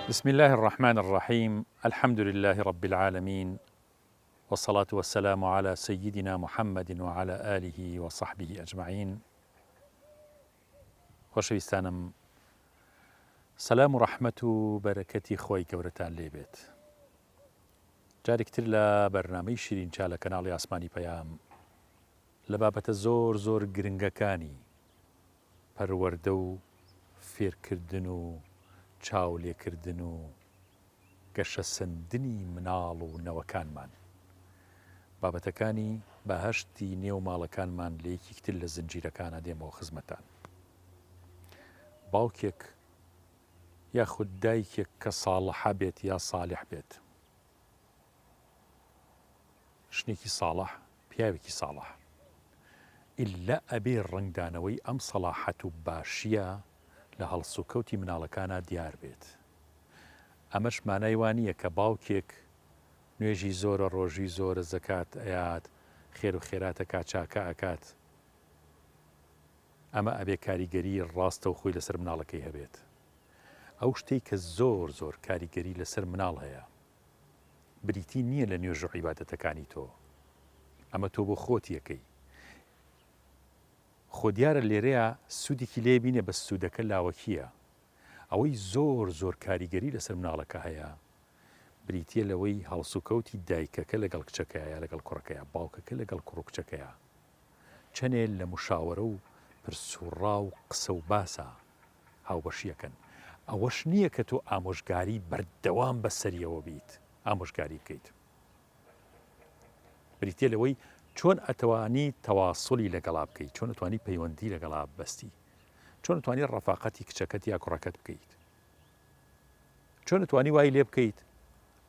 بسم الله الرحمن الرحيم. الحمد لله رب العالمين، والصلاة والسلام على سيدنا محمد وعلى آله وصحبه أجمعين. خۆشەویستانم، سەلام و ڕەحمەت و بەرەکەتی خۆی گەورەتان لێبێت. جارێکتر لە بەرنامەی شیرین چا لە کەناڵی ئاسمانی پەیام لە بابەتە زۆر گرنگەکانی پەروەردە و فێرکردن و چاولێکردن و گەشە سندنی مناڵ و نەوەکانمان، بابەتەکانی بەهەشتی نێو ماڵەکانمان لە یەکێکتر لە زنجیرەکانە دێمەوە خزمەتان. باوکێک یاخود دایکێک کە ساڵحە بێت یا ساڵح بێت، شنێکی ساڵح، پیاوێکی ساڵح، ئللا ئەبێ ڕنگدانەوەی ئەم سەلاحەت و باشیە لە هەڵسوکەوتی مناڵەکانە دیار بێت. ئەمەش مانای وانییە کە باوکێک نوێژی زۆرە، ڕۆژی زۆرە، زەکات ئەیات، خێر و خێراتەکات، چاکە ئەکات، ئەمە ئەبێ کاریگەری ڕاستە و خۆی لەسەر مناڵەکەی هەبێت. ئەو شتەی کە زۆر کاریگەری لەسەر مناڵ هەیە بریتی نییە لە نوێژ و عیبادەتەکانی تۆ، ئەمە تۆ بۆ خۆت یەکەی. خۆ دیارە لێرەیە سوودێکی لێ بینێ، بە سوودەکە لاوەکیە. ئەوەی زۆر کاریگەری لەسەر مناڵەکە هەیە بریتە لەوەی هەڵسوکەوتی دایکەکە لەگەڵ کچەکەیە، لەگەڵ کوڕەکەیە، باوکەکە لەگەڵ کوڕ و کچەکەیە، چەندێ لە مشاوەرە و پرسوڕا و قسە و باسە هاوبەشیەکەن. ئەوەش نییە کە تۆ ئامۆژگاری بەردەوام بەسەریەوە بیت، ئامۆژگاری بکەیت. بریتە لەوەی چۆن ئەتوانی تەواسولی لەگەڵا بکەیت، چۆن ئەتوانی پەیوەندی لەگەڵا ببەستی، چۆن ئەتوانی ڕەفاقەتی کچەکەت یا کوڕەکەت بکەیت، چۆن ئەتوانی وای لێ بکەیت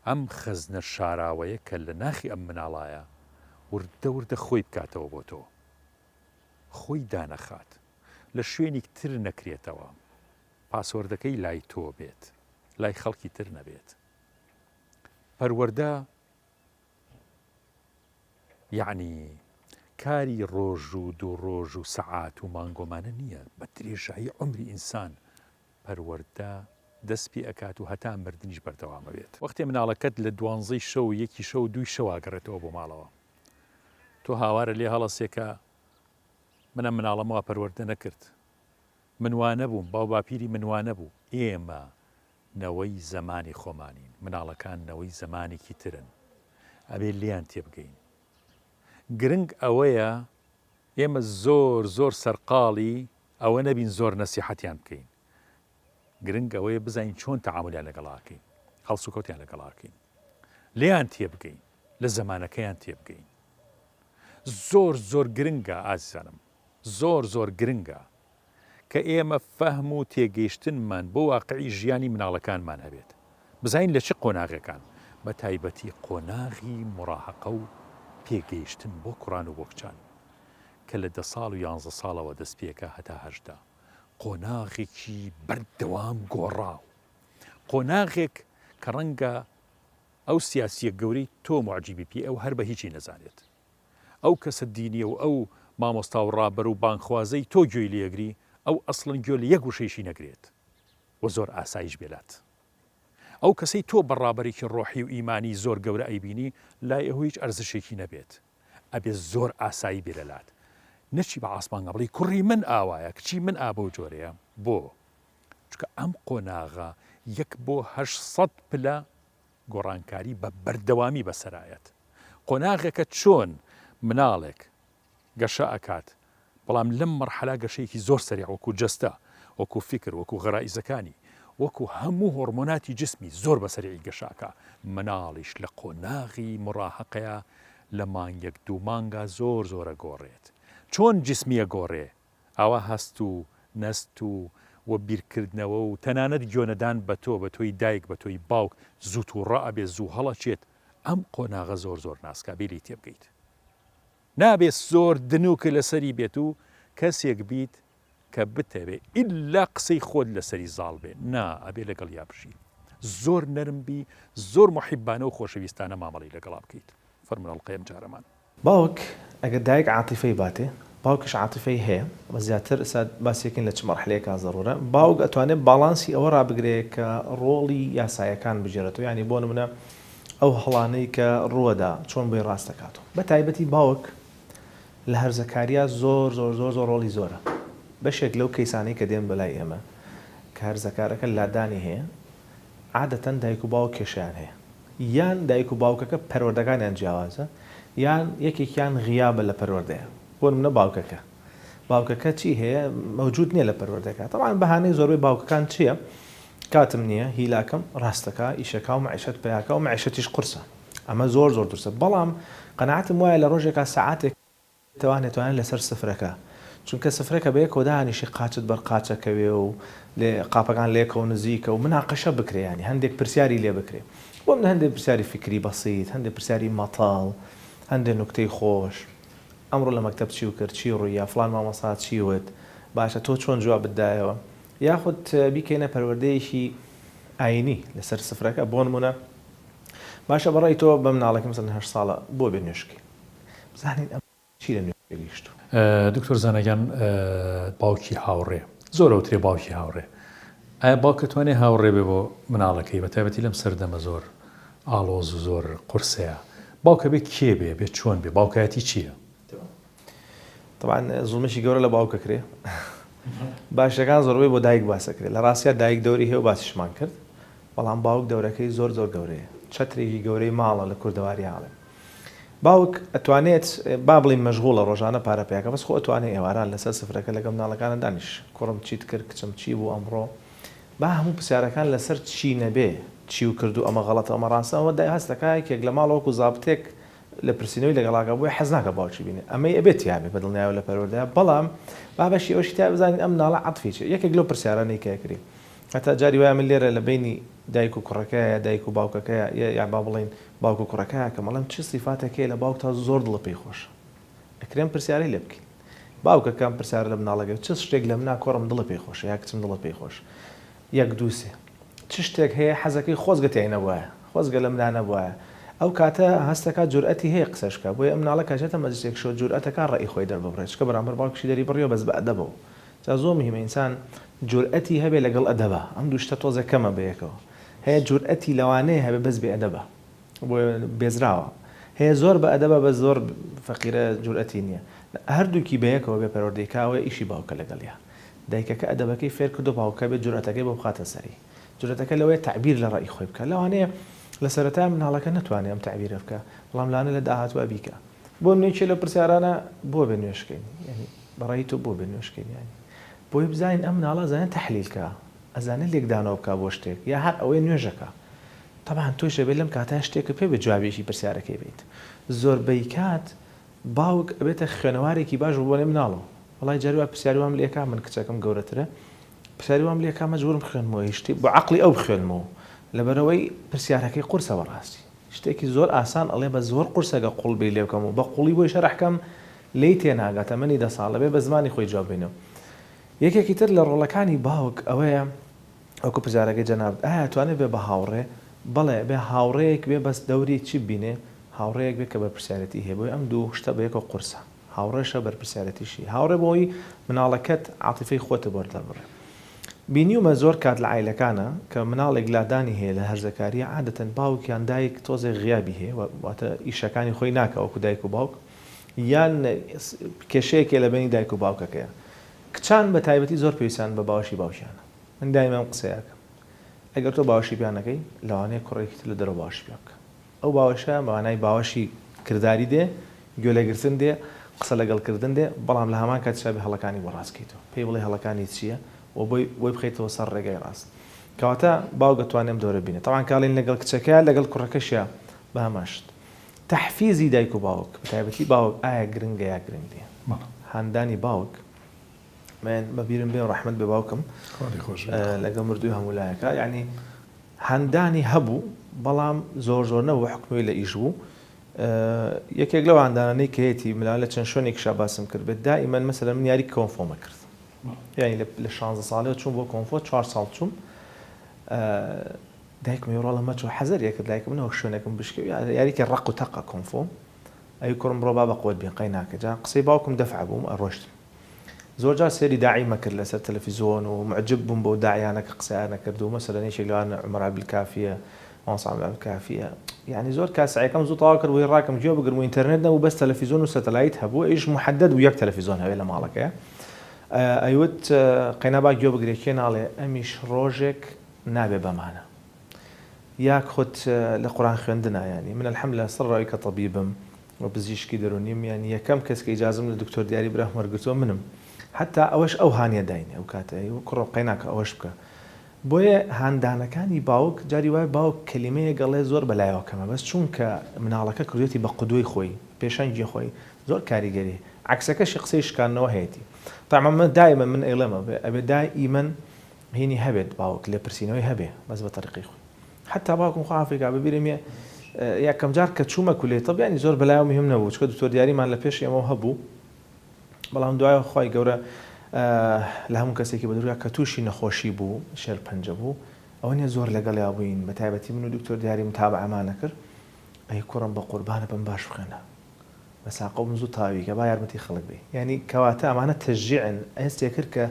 ئەم خەزنە شاراوەیە کە لە ناخی ئەم مناڵایە وردە خۆی بکاتەوە بۆ تۆ، خۆی دانەخات، لە شوێنی تر نەکرێتەوە، پاسوەردەکەی لای تۆ بێت، لای خەڵکی تر نەبێت. پەروەردە یعنی کاری ڕۆژ و دوو ڕۆژ و سەعات و مانگۆمانە نییە، بە درێژایی عمری ئینسان پەروەردە دەست پێ ئەکات و هەتا مردنیش بەردەوامە بێت. وەختێ مناڵەکەت لە 12 شەو، 1 شەو، 2 شەو ئاگەڕێتەوە بۆ ماڵەوە، تۆ هاوارە لێ هەڵەسێکە منە مناڵەمەوە پەروەردە نەکرد، منوانە بووم، باو باپیری منوانە بوو. ئێمە نەوەی زەمانی خۆمانین، مناڵەکان نەوەی زەمانێکی ترن، ئەبێ لیان تێبگەین. گرنگ ئەوەیە ئێمە زۆر سەرقاڵی ئەوە نەبین زۆر نەسیحەتیان بکەین. گرنگ ئەوەیە بزانین چۆن تەعاملیان لەگەڵاکەین، هەڵسوکەوتیان لەگەڵاکەین، لیان تێبگەین، لە زەمانەکەیان تێبگەین. زۆر گرنگە ئازیزانم، زۆر گرنگە کە ئێمە فەهم و تێگەیشتنمان بۆ واقعی ژیانی مناڵەکانمان هەبێت. بزانین لە چ قۆناغەکان، بە تایبەتی قۆناغی مڕاهەقە و پێگەیشتن بۆ کوڕان و بۆ کچان کە لە 10 ساڵ و 11 ساڵەوە دەست پێکە هەتا 18، قۆناغێکی بەردەوام گۆڕاو، قۆناغێک کە ڕەنگە ئەو سیاسیە گەورەی تۆ معجیبی پێ ئەو هەر بە هیچی نەزانێت، ئەو کەسە دینیە و ئەو مامۆستا و ڕابەر و بانخوازەی تۆ گوێی لێگری، ئەو ئەسڵن گوێ لە یەک وشەیشی نەگرێت و زۆر ئاسایش بێلات. ئەو کەسەی تۆ بەڕابەرێکی ڕۆحی و ئیمانی زۆر گەورە ئەیبینی، لای ئەوە هیچ ئەرزشێکی نەبێت، ئەبێ زۆر ئاسایی بێلەلات. نەچی بە ئاسمانگە بڵی کوڕی من ئاوایە، کچی من ئابە و جۆرەیە. بۆ چکە ئەم قۆناغا 1 بۆ 800 پلە گۆڕانکاری بە بەردەوامی بەسەرایەت. قۆناغێکە چۆن مناڵێک گەشە ئەکات، بەڵام لەم مەرحەلا گەشەیەکی زۆر سەریع، وەکو جەستە، وەکو فکر، وەکو غەرائیزەکانی، وەکو هەموو هۆرمۆناتی جسمی زۆر بەسەریعی گەشاکە. مناڵیش لە قۆناغی مڕاهەقەیە لە مانگێک 2 مانگە زۆرە گۆڕێت. چۆن جسمیە گۆڕێ؟ ئەوە هەست و نەست و بیرکردنەوە و تەنانەت گوێنەدان بە تۆ، بە تۆی دایک، بە تۆی باوک زووت و ڕائبێ زوو هەڵەچێت. ئەم قۆناغە زۆر ناسکا، بێ تێبگەیت. نابێت زۆر دنوکە لەسەری بێت و کەسێک بیت کە بتەوێ ئللا قسەی خۆت لەسەری زاڵ بێ، نا، ئەبێ لەگەڵ یا بشی، زۆر نەرمبی، زۆر محیبانە و خۆشەویستانە مامەڵی لەگەڵا بکەیت. فەرمونەڵقەیەم جارەمان باوک ئەگەر دایک عاتیفەی باتێ باوکش عاطفەی هەیە بە زیاتر ئێستا باسێکین لە چ مەرحلەیەکا زەڕورە باوک ئەتوانێت باڵانسی ئەوە ڕابگرێت کە ڕۆڵی یاسایەکان بژێرێتەوە ینی بۆ نمونە ئەو هەڵانەی کە ڕووەدا چۆن بۆی ڕاست دەکاتەوە بە تایبەتی باوک لە هەرزەکاریە زۆر زۆر زۆر زۆر ڕۆڵی زۆرە بەشێک لەو کەیسانەی کە دێن بەلای ئێمە کە هەرزەکارەکە لادانی هەیە عادەتەن دایک و باوک کێشیان هەیە یان دایک و باوکەکە پەروەردەکانیان جیاوازە یان یەکێکیان غیابە لە پەروەردەیە بۆ نمونە باوکەکە چی هەیە مەوجود نییە لە پەروەردەکە طبعاً بەهانەی زۆربەی باوکەکان چییە کاتم نییە هیلاکەم ڕاستەکە ئیشەکە و معیشەت پیاکە و معیشەتیش قورسە ئەمە زۆر زۆر درسە بەڵام قەناعەتم وایە لە ڕۆژێکا سەعاتێک توانێت لەسەر سفرەکە چونکە سفرەکە بەیە کۆدانیشی قاچت بەر قاچەکەوێ و لێ قاپەکان لێکە و نزیکە و مناقەشە بکرێ ینی هەندێک پرسیاری لێ بکرێ بۆ من هەندێک پرسیاری فکری بەسیط هەندێک پرسیاری مەتاڵ هەندێک نوکتەی خۆش ئەمڕۆ لە مەکتەب چی و کرد چی ڕوویە فلان مامۆستا چی وت باشە تۆ چۆن جواب بدایەوە یاخود بیکەینە پەروەردەیەکی ئاینی لەسەر سفرەکە بۆ نمونە باشە بەڕای تۆ بە مناڵێکم مەسەڵەن 8 ساڵە بۆ بێ نوێشکی بزانین ئەم چی لە نوێ گەیشتووە دکتۆر زانەگیان باوکی هاوڕێ زۆر ئەوترێ باوکی هاوڕێ ئایا باوک دەتوانێت هاوڕێ بێ بۆ مناڵەکەی بە تایبەتی لەم سەردەمە زۆر ئاڵۆز و زۆر قورسەیە باوکە بێ کێ بێ چۆن بێ باوکایەتی چییە؟ طبعاً زوڵمێکی گەورە لە باوکە کرێ باشەکان زۆربەی بۆ دایک باسە کرێت لە ڕاستیە دایک دەوری هەیە و باسیشمان کرد بەڵام باوک دەورەکەی زۆر زۆر گەورەیە چەترێکی گەورەی ماڵە لە کوردەواری عالم باوک ئەتوانێت با بڵین مەشغوڵە ڕۆژانە پارەپیاکە بەس خۆ ئەتوانێت ئێواران لەسەر سفرەکە لەگەڵ مناڵەکانە دانیش کوڕم چیت کرد کچم چی بوو ئەمڕۆ با هەموو پرسیارەکان لەسەر چی نەبێ چی و کردو ئەمە غەڵەتە ئەمە ڕاستە ئەوە دای هەستەکە یەکێک لە ماڵەوەکو زابتێک لە پرسیینەوەی لەگەڵاکە بۆی حەز ناکە باوکی بینێ ئەمەی ئەبێت یابێ بەدڵنیایە لە پەروەردەیە بەڵام با بەشی ئەوشی تا بزانین ئەم ناڵە عەتفی چێ یەکێک لەو پرسیارانەی کە کردی هەتا جاری وایە من لێرە لە بینی دایک و کوڕەکەیە دایک و باوکەکەیە یا با بڵین باوک و کوڕەکەیە کە مەڵام چ سیفاتێکەیە لە باوک تا زۆر دڵە پێی خۆش ئەکرێن پرسیارەی لێ بکەین باوکەکەم پرسیارە لە مناڵەکە چ شتێک لە منا کۆڕم دڵە پێی خۆش یا کچم دڵە پێی خۆش یەک دوو سێ چ شتێک هەیە حەزەکەی خۆزگەتی نەبووە خۆزگە لە منا نەبووە ئەو کاتە هەستەکە جورئەتی هەیە قسەشکە بۆیە ئەم مناڵە کاتێتە مەجلسێک شۆ جورئەتەکە ڕێی خۆی دەربڕێت چکە بەرامبەر باوکشی دەری بڕیەوە بەس بە ئەدەبەوە جا زۆر مهمە ئینسان جورئەتی هەبێ لەگەڵ ئەدەبە ئەم دوو شتە تۆزە کەمە بەیەکەوە هەیە جورئەتی لەوانەیە هەبێ بەس بێ ئەدەبە بۆ بێزراوە هەیە زۆر بە ئەدەبە بە زۆر فەقیرە جورئەتی نییە هەردووکی بەیەکەوە بێ پەروەردەیکاوە ئیشی باوکە لەگەڵیا دایکەکە ئەدەبەکەی فێر کردو باوکە بێت جورئەتەکەی بۆ بخاتە سەری جورئەتەکە لەوەیە تعبیر لە ڕای خۆی بکە لەوانەیە لە سەرەتا مناڵەکە ناتوانێت ئەم تعبیرە بکە بەڵام لانە لە داهاتوە بیکە بۆ نوێکی لە پرسیارانە بۆ بێ نوێشکەین ینی بەڕای تۆ بۆ بێ نوێشکەین ینی بۆی بزانین ئەم مناڵە زانێت تەحلیلکە ئەزانێت لێکدانەوە بکە بۆ شتێک یا هەر ئەوەی نوێژەکە طبعاً تۆشە بێت لەم کاتە شتێکە پێ بە جوابێکی پرسیارەکەی بێت زۆربەی کات باوک ئەبێتە خوێنەوارێکی باش بۆ لێ مناڵەوە وڵای جارووە پرسیاری وام لێکا من کچەکەم گەورەترە پرسیاری وام لێکا مەجبورم بخوێنمەوە شتی بۆ عەقڵی ئەو بخوێنمەوە لەبەرەوەی پرسیارەکەی قورسە بەڕاستی شتێکی زۆر ئاسان ئەڵێ بە زۆر قورسەگە قوڵ بێ لێ بکەم و بە قوڵی بۆی شەرحکەم لی تێناگاتە منی 10 ساڵە بێ بە زمانی خۆی جواب بینەوە یەکێکی تر لە ڕۆڵەکانی باوک ئەوەیە ئەوکو پرسیارەکەی جەناب ئایا توانێت بێ بە هاوڕێ بەڵێ بێ هاوڕەیەک بێ بەس دەوری چی بینێ هاوڕەیەک بێ کە بەرپرسیارەتی هەیە بۆی ئەم دوو شتە بەیەکەوە قورسە هاوڕێشە بەرپرسیارەتیشی هاوڕێ بۆی مناڵەکەت عاتیفەی خۆتە بەردەبڕێ بینیومە زۆر کات لە عیلەکانە کە مناڵێک لادانی هەیە لە هەرزەکاریە عادەتەن باوکیان دایک تۆزێک غیابی هەیە واتە ئیشەکانی خۆی ناکە وەکو دایک و باوک یان کێشەیەکێ لە بینی دایک و باوکەکەیە کچان بە تایبەتی زۆر پێویستیان بە باوەشی باوشیانە من دایما قسەیەکەم ئەگەر تۆ باوەشی پیانەکەی لەوانەیە کوڕێکی لە دەرەوە باوەشی پێ بکە ئەو باوەشە بەوانای باوەشی کردداری دێ گوێلەگرتن دێ قسە لەگەڵکردن دێ بەڵام لە هەمان کاتیشا بێ هەڵەکانی بۆ ڕاستکەیتەوە پێی بڵێ هەڵەکانی چییە و بۆی بخەیتەوە سەر ڕێگای ڕاست کەواتە باوک دەتوانێم دەورە بینێت تەوان کاڵین لەگەڵ کچەکەیە لەگەڵ کوڕەکەشیە بە هەماشت تەحفیزی دایک و باوک بە تایبەتی باوک ئایا گرنگە یا گرنگیە هاندانی باوک من بەبیرم بێ ڕەحمەت بێ باوکم لەگەڵ مردووی هەمولایەکە یعنی هاندانی هەبوو بەڵام زۆر زۆر نەبوو حکومی لە ئیش بوو یەکێک لەو هاندانانەی کە هەیەی ملا لە چەند شوێنێکیشا باسم کرد بێت دائیمەن مەسەلەن من یاری کۆنفۆمە کرد یعنی لە 16 ساڵەوە چوون بۆ کۆنفۆ 4 ساڵ چووم دایکم ڕۆڵە مەچۆ حەزەر یەکرد دایکم منەوە شوێنێکم بشکێ یاریکە ڕق و تەقە کۆنفۆ ئەی کوڕم ڕۆ با بە قوت بێن قەی ناکە جا قسەی باوکم دەفع بووم ئەڕۆشتم زۆر جار سێری داعی مەکرد لەسەر تەلەڤیزۆن و معجب بووم بۆ داعیانەکە قسەیان نەکرد و مەسەلەنێشێک لەوان عومەر عەبدولکافیە مامۆستا عومەر عەبدولکافیە یعنی زۆر کاسایەکەم زوو تەواو کرد بۆی ڕاکەم گوێ بگرم و ئینتەرنێت نەبوو بەس تەلەڤیزۆن و سەتەلایت هەبوو ئەیش محەدەد و یەک تەلەڤیزۆن هەبێ لە ماڵەکەیە ئەیوت قەینابا گوێ بگرێ کێ ناڵێ ئەمیش ڕۆژێک نابێ بەمانە یاک خۆت لە قورآن خوێندنە ینی من الحەمدولillah سڕ ڕەوی کە تەبیبم و پزیشکی دەرونیم یعنی یەکەم کەس کە ئیجازەم لە دکتۆر دیاری برا وەرگرتووە منم حتا ئەوەش ئەو هانیە داینێ ئەو کاتە کوڕۆ قەی ناکە ئەوەش بکە بۆیە هاندانەکانی باوک جاری وای باوک کەلیمەیە گەڵێ زۆر بەلایەوەکەمە بەس چونکە مناڵەکە کردوێتی بە قودوی خۆی پێشەنگی خۆی زۆر کاریگەری عکسەکەشی قسەی شکاندنەوە هەیەی طبعا من دائما من ئێڵێمە ئەبێ دائما هینی هەبێت باوک لێ پرسیینەوەی هەبێ بەس بە طریقی خۆی حتا باوکم خوا ئافریقا ببیرم یەکەم جار کە چوومە کولێ طبیانی زۆر بەلایەوە مهم نەبوو چکە دکتۆر دیاریمان لە پێش ئێمە هەبوو بەڵام دوایە خی گەورە لە هەموو کەسێکی بە دوریا کە تووشی نەخۆشی بوو شێر پەنجە بوو ئەوە نیە زۆر لەگەڵیا بووین بە تایبەتی من و دکتۆر دیاری متابعەمانە کرد ئەی کوڕم بە قوربانە بم باش بخێنە بە ساقە من زوو تاویکە با یارمەتی خەڵک بێ یعنی کەواتە ئەمانە تەشجیعن ئێستێ کرد کە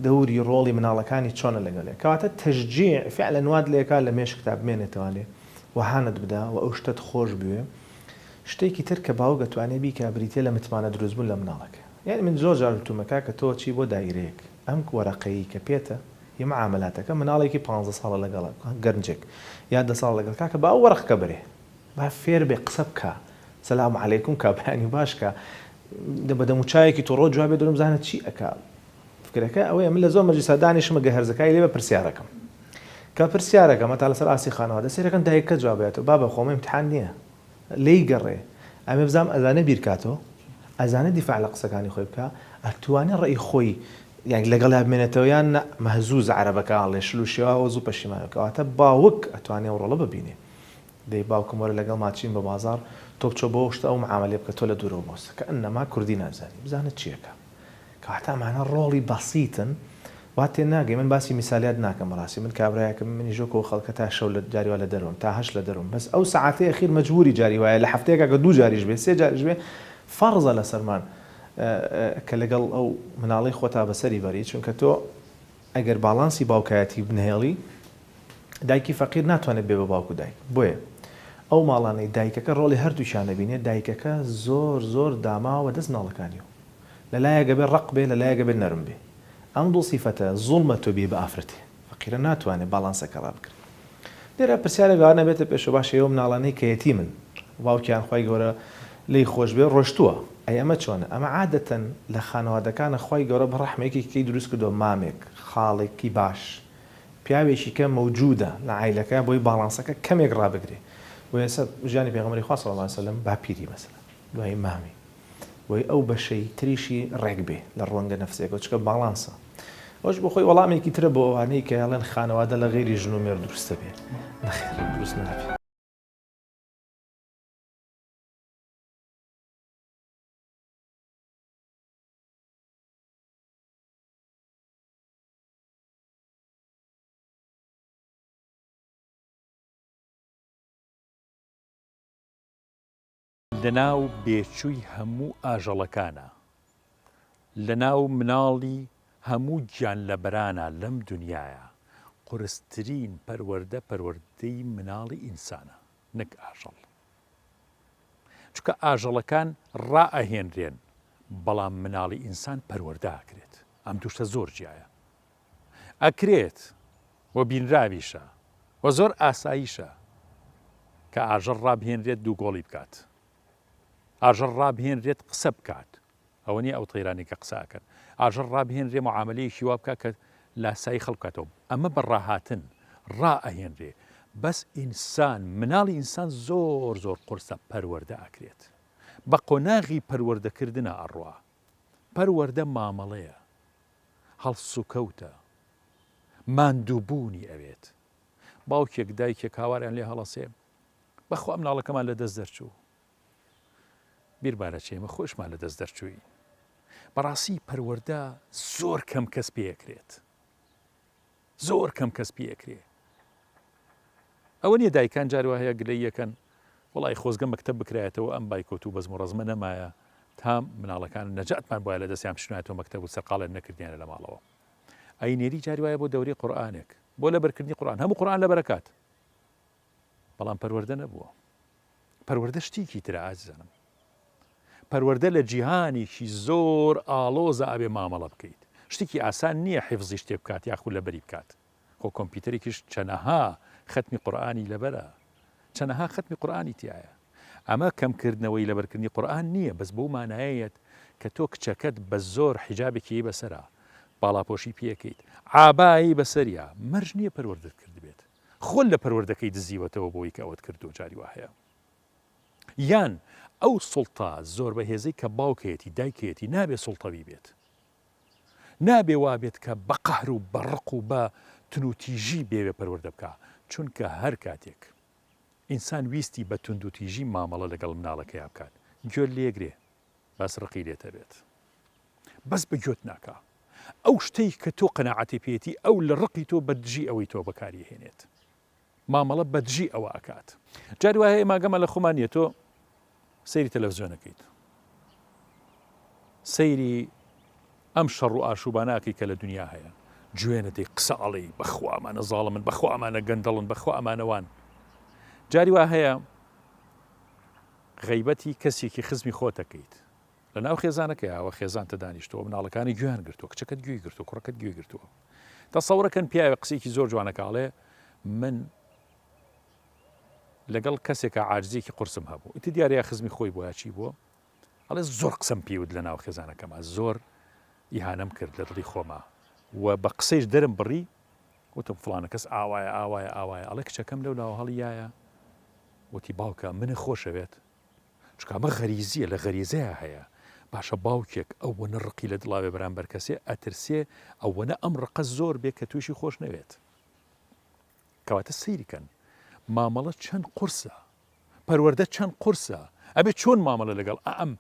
دەوری ڕۆڵی مناڵەکانی چۆنە لەگەڵێ کەواتە تەشجیع فعلا واد لێکا لە مێش کتاب بمێنێتەوە لێ وهانت بدا و ئەو شتت خۆش بوێ شتێکی تر کە باو دەتوانێت بیکە بریتێ لە متمانە دروستبوون لە مناڵەکە یعنی من زۆر جار تومەکە کە تۆ چی بۆ دایرەیەک ئەم وەرەقەیی کە پێتە هی معاملاتەکە مناڵێکی 15 ساڵە لەگەڵ گەرنجێک یا 10 ساڵ لەگەڵ کاکە با ئەو وەرەقەکە بەرێ با فێر بێ قسە بکە سەلام عەلەیکوم کە بەیانی باشکە بە دەموچایەکی تۆ ڕۆ جوابێ دەرم زانە چی ئەکا فکرەکە ئەوەیە من لە زۆر مەجلیسا دانیشمە گەهەرزەکەی لێ بە پرسیارەکەم کە پرسیارەکەمە تا لەسەر ئاسی خانەوە دەسێرەکەن دایکە جوابێتەوە بابە خۆمە امتحان نییە لی گەڕێ ئەمێ بزانام ئەزانە بیرکاتەوە ئەزانە دیفاع لە قسەکانی خۆی بکە ئەتوانێت ڕێی خۆی یان لەگەڵ بمێنێتەوە یان مەهزوز عەرەبەکە ئاڵێ شلوشێەوە زوو پەشیمانەوە کەواتە باوک ئەتوانێ ئەو ڕۆڵە ببینێ دەی باوکم وەرە لەگەڵ ماچین بە بازار تۆ بچۆ بۆ شتە ئەو معاملێ بکە تۆ لە دوورەوە بۆستە کە ئەنەما کوردی نازانی بزانێت چیەکە کەواتە ئەمانە ڕۆڵی بەسیتن وا تێ ناگەی من باسی میسالیات ناکەم ڕاستی من کابرایەکەم منی ژۆکەوە خەڵکە تا شەو لە جاریوا لە دەروم تا هەش لە دەروم بەس ئەو سەعاتەی ئەخیر مەجبوری جاری وایە لە هەفتەیەکە کە 2 جاریش بێ 3 جاریش بێ فەرزە لە سەرمان کە لەگەڵ ئەو مناڵی خۆتا بەسەری بەری چونکە تۆ ئەگەر باڵانسی باوکایەتی بنهێڵی دایکی فەقیر ناتوانێت بێ بە باوکو دایک بۆیە ئەو ماڵانەی دایکەکە ڕۆڵی هەردووشانە بینێت دایکەکە زۆر زۆر داماوە دەست ناڵەکانیەوە لەلایەگە بێ ڕق بێ لەلایەگە بێ نەرم بێ ئەم دوو سیفەتە زوڵمە تۆ بێ بە ئافرەتێ فەقیرە ناتوانێت باڵانسەکە ڕابکرد لێرە پرسیارە گەوانە بێتە پێشە باشە ئەو مناڵانەی کەیەتی من باوکیان خۆی گەورە لی خۆش بێ ڕۆشتووە ئەی ئەمە چۆنە ئەمە عادەتەن لە خانەوادەکانە خۆی گەورە بە ڕەحمێکی دروست کردو مامێک خاڵێکی باش پیاوێکی کە مەوجودە لە عیلەکە بۆی باڵانسەکە کەمێک ڕابگرێ و ئێستا ژیانی پێغەمبەری خوا صلی الله علیه و سلم باپیری مەسەلا دوای مامی وی ئەو بەشەی تریشی ڕێک بێ لە ڕوانگە نەفسێکەوە چکە باڵانسە ئەوش بۆ خۆی وەڵامێکی ترە بۆ ئەوانەی کە هەڵێن خانەوادە لە غێری ژن و مێرد دروستە بێ نەخێر دروست نابێت لەناو بێچووی هەموو ئاژەڵەکانە لەناو مناڵی هەموو گیان لەبەرانە لەم دنیاە قورسترین پەروەردە پەروەردەی مناڵی ئینسانە نەک ئاژەڵ چونکە ئاژەڵەکان ڕائەهێنرێن بەڵام مناڵی ئینسان پەروەردە ئەکرێت ئەم دووشتە زۆر جیایە ئەکرێت و بینراویشە و زۆر ئاساییشە کە ئاژەڵ ڕابهێنرێت دوو گۆڵی بکات ئاژەڵ ڕابهێنرێت قسە بکات ئەوە نیە ئەو تەیرانی کە قساکەن ئاژەڵ ڕابهێنرێ معاملەیەکی وا بکات کە لاسایی خەڵکاتەوە ئەمە بەڕاهاتن ڕائەهێنرێ بەس ئینسان مناڵی ئینسان زۆر زۆر قورسە پەروەردە ئەکرێت بە قۆناغی پەروەردەکردنە ئەڕوا پەروەردە مامەڵەیە هەڵسوکەوتە ماندووبوونی ئەوێت باوکێک دایکێک هاواریان لێ هەڵەسێ بەخوا مناڵەکەمان لە دەست دەرچوو بیربارە چێمە خۆشمان لە دەست دەرچووی بەڕاستی پەروەردە زۆر کەم کەس پێەکرێت زۆر کەم کەس پێەکرێ ئەوە نیە دایکان جار وهەیە گلەی یەکەن وڵی خۆزگە مەکتەب بکرایەتەوە ئەم بایکۆت و بەزم و ڕزمە نەمایە تا مناڵەکان نەجاتمان بۆە لە دەستیان پشتنایەتەوە مەکتەب و سەرقاڵە نەکردیانە لە ماڵەوە. ئەینێری جاری وایە بۆ دەوری قورئانێک بۆ لەبەرکردنی قورئان هەموو قورئان لەبەرەکات، بەڵام پەروەردە نەبووە. پەروەردە شتێکی ترە ئازیزانم. پەروەردە لە جیهانێکی زۆر ئاڵۆزە ئەبێ مامەڵە بکەیت. شتێکی ئاسان نییە حیفزی شتێ بکات یاخود لەبەری بکات. خۆ کۆمپیوتەرێکیش چەنەها ختمی قورئانی لەبەرە، چەنەها ختمی قورئانی تایە. ئەمە کەمکردنەوەی لەبەرکردنی قورئان نییە، بەس بەو مانایەت کە تۆ کچەکەت بە زۆر حیجابێکی بەسەرە، باڵاپۆشی پێکەیت، عابایی بەسەریە، مەرج نییە پەروەردەت کرد بێت. خۆل لە پەروەردەکەی دزیوەتەوە بۆی کە ئەوەت کردو جاری وایە. یان ئەو سوڵتە زۆر بەهێزەی کە باوکێتی دایکێتی نابێ سوڵتەوی بێت. نابێ وابێت کە بە قەهر و بەڕق و بە تونوتیژی بێوێ پەروەردە بکە، چونکە هەر کاتێک ئینسان ویستی بە توندوتیژی مامەڵە لەگەڵ مناڵەکەی بکات، گوێ لێگرێ باس ڕقی لێتە بێت. بەس بە گوێت ناکە. ئەو شتەی کە تۆ قەناعەتی پێێتی ئەو لە ڕقی تۆ بەدژی ئەوەی تۆ بەکاری هێنێت. مامەڵە بەدژی ئەوە ئەکات. جاری وایە ئێماگەمە لە خۆمانیە تۆ سەیری تەلەڤیزیۆنەکەیت، سەیری ئەم شەڕ و ئاشوباناکەی کە لە دنیا هەیە، گوێنە دەی قسەڵی بەخوا ئەمانە زاڵمن، بەخوا ئەمانە گەندەڵن، بەخوا ئەمانەوان. جاری وا هەیە غەیبەتی کەسێکی خزمی خۆتەکەیت لە ناو خێزانەکەیەوە، خێزانتە دانیشتەوە، مناڵەکانی گوێیان گرتووە، کچەکەت گوێی گرتووە، کوڕەکەت گوێی گرتووە. تەسەوڕەکەن پیاوێ قسێکی زۆر جوانەکاڵێ من لەگەڵ کەسێکە عاجزێکی قورسم هەبوو، ئیتر دیارەیە خزمی خۆی بۆ یاچی بووە، ئەڵێ زۆر قسەم پێوت لە ناو خێزانەکەمە، زۆر ئیهانەم کرد لە دڵی خۆما و بە قسەیش دەرم بڕی، وتم فڵانە کەس ئاوایە ئاوایە ئاوایە. ئەڵێ کچەکەم لەو ناو هەڵیایە، وتی باوکە منە خۆشەوێت، چکە ئەمە غەریزیە، لە غەریزەیە هەیە. باشە باوکێک ئەوەنە ڕقی لە دڵاوێ بەرامبەر کەسێ ئەترسێ ئەوەنە ئەم ڕقە زۆر بێت کە تووشی خۆش نەوێت. کەواتە سەیریکەن مامەڵە چەند قورسە، پەروەردە چەند قورسە، ئەبێ چۆن مامەڵە لەگەڵ ئەم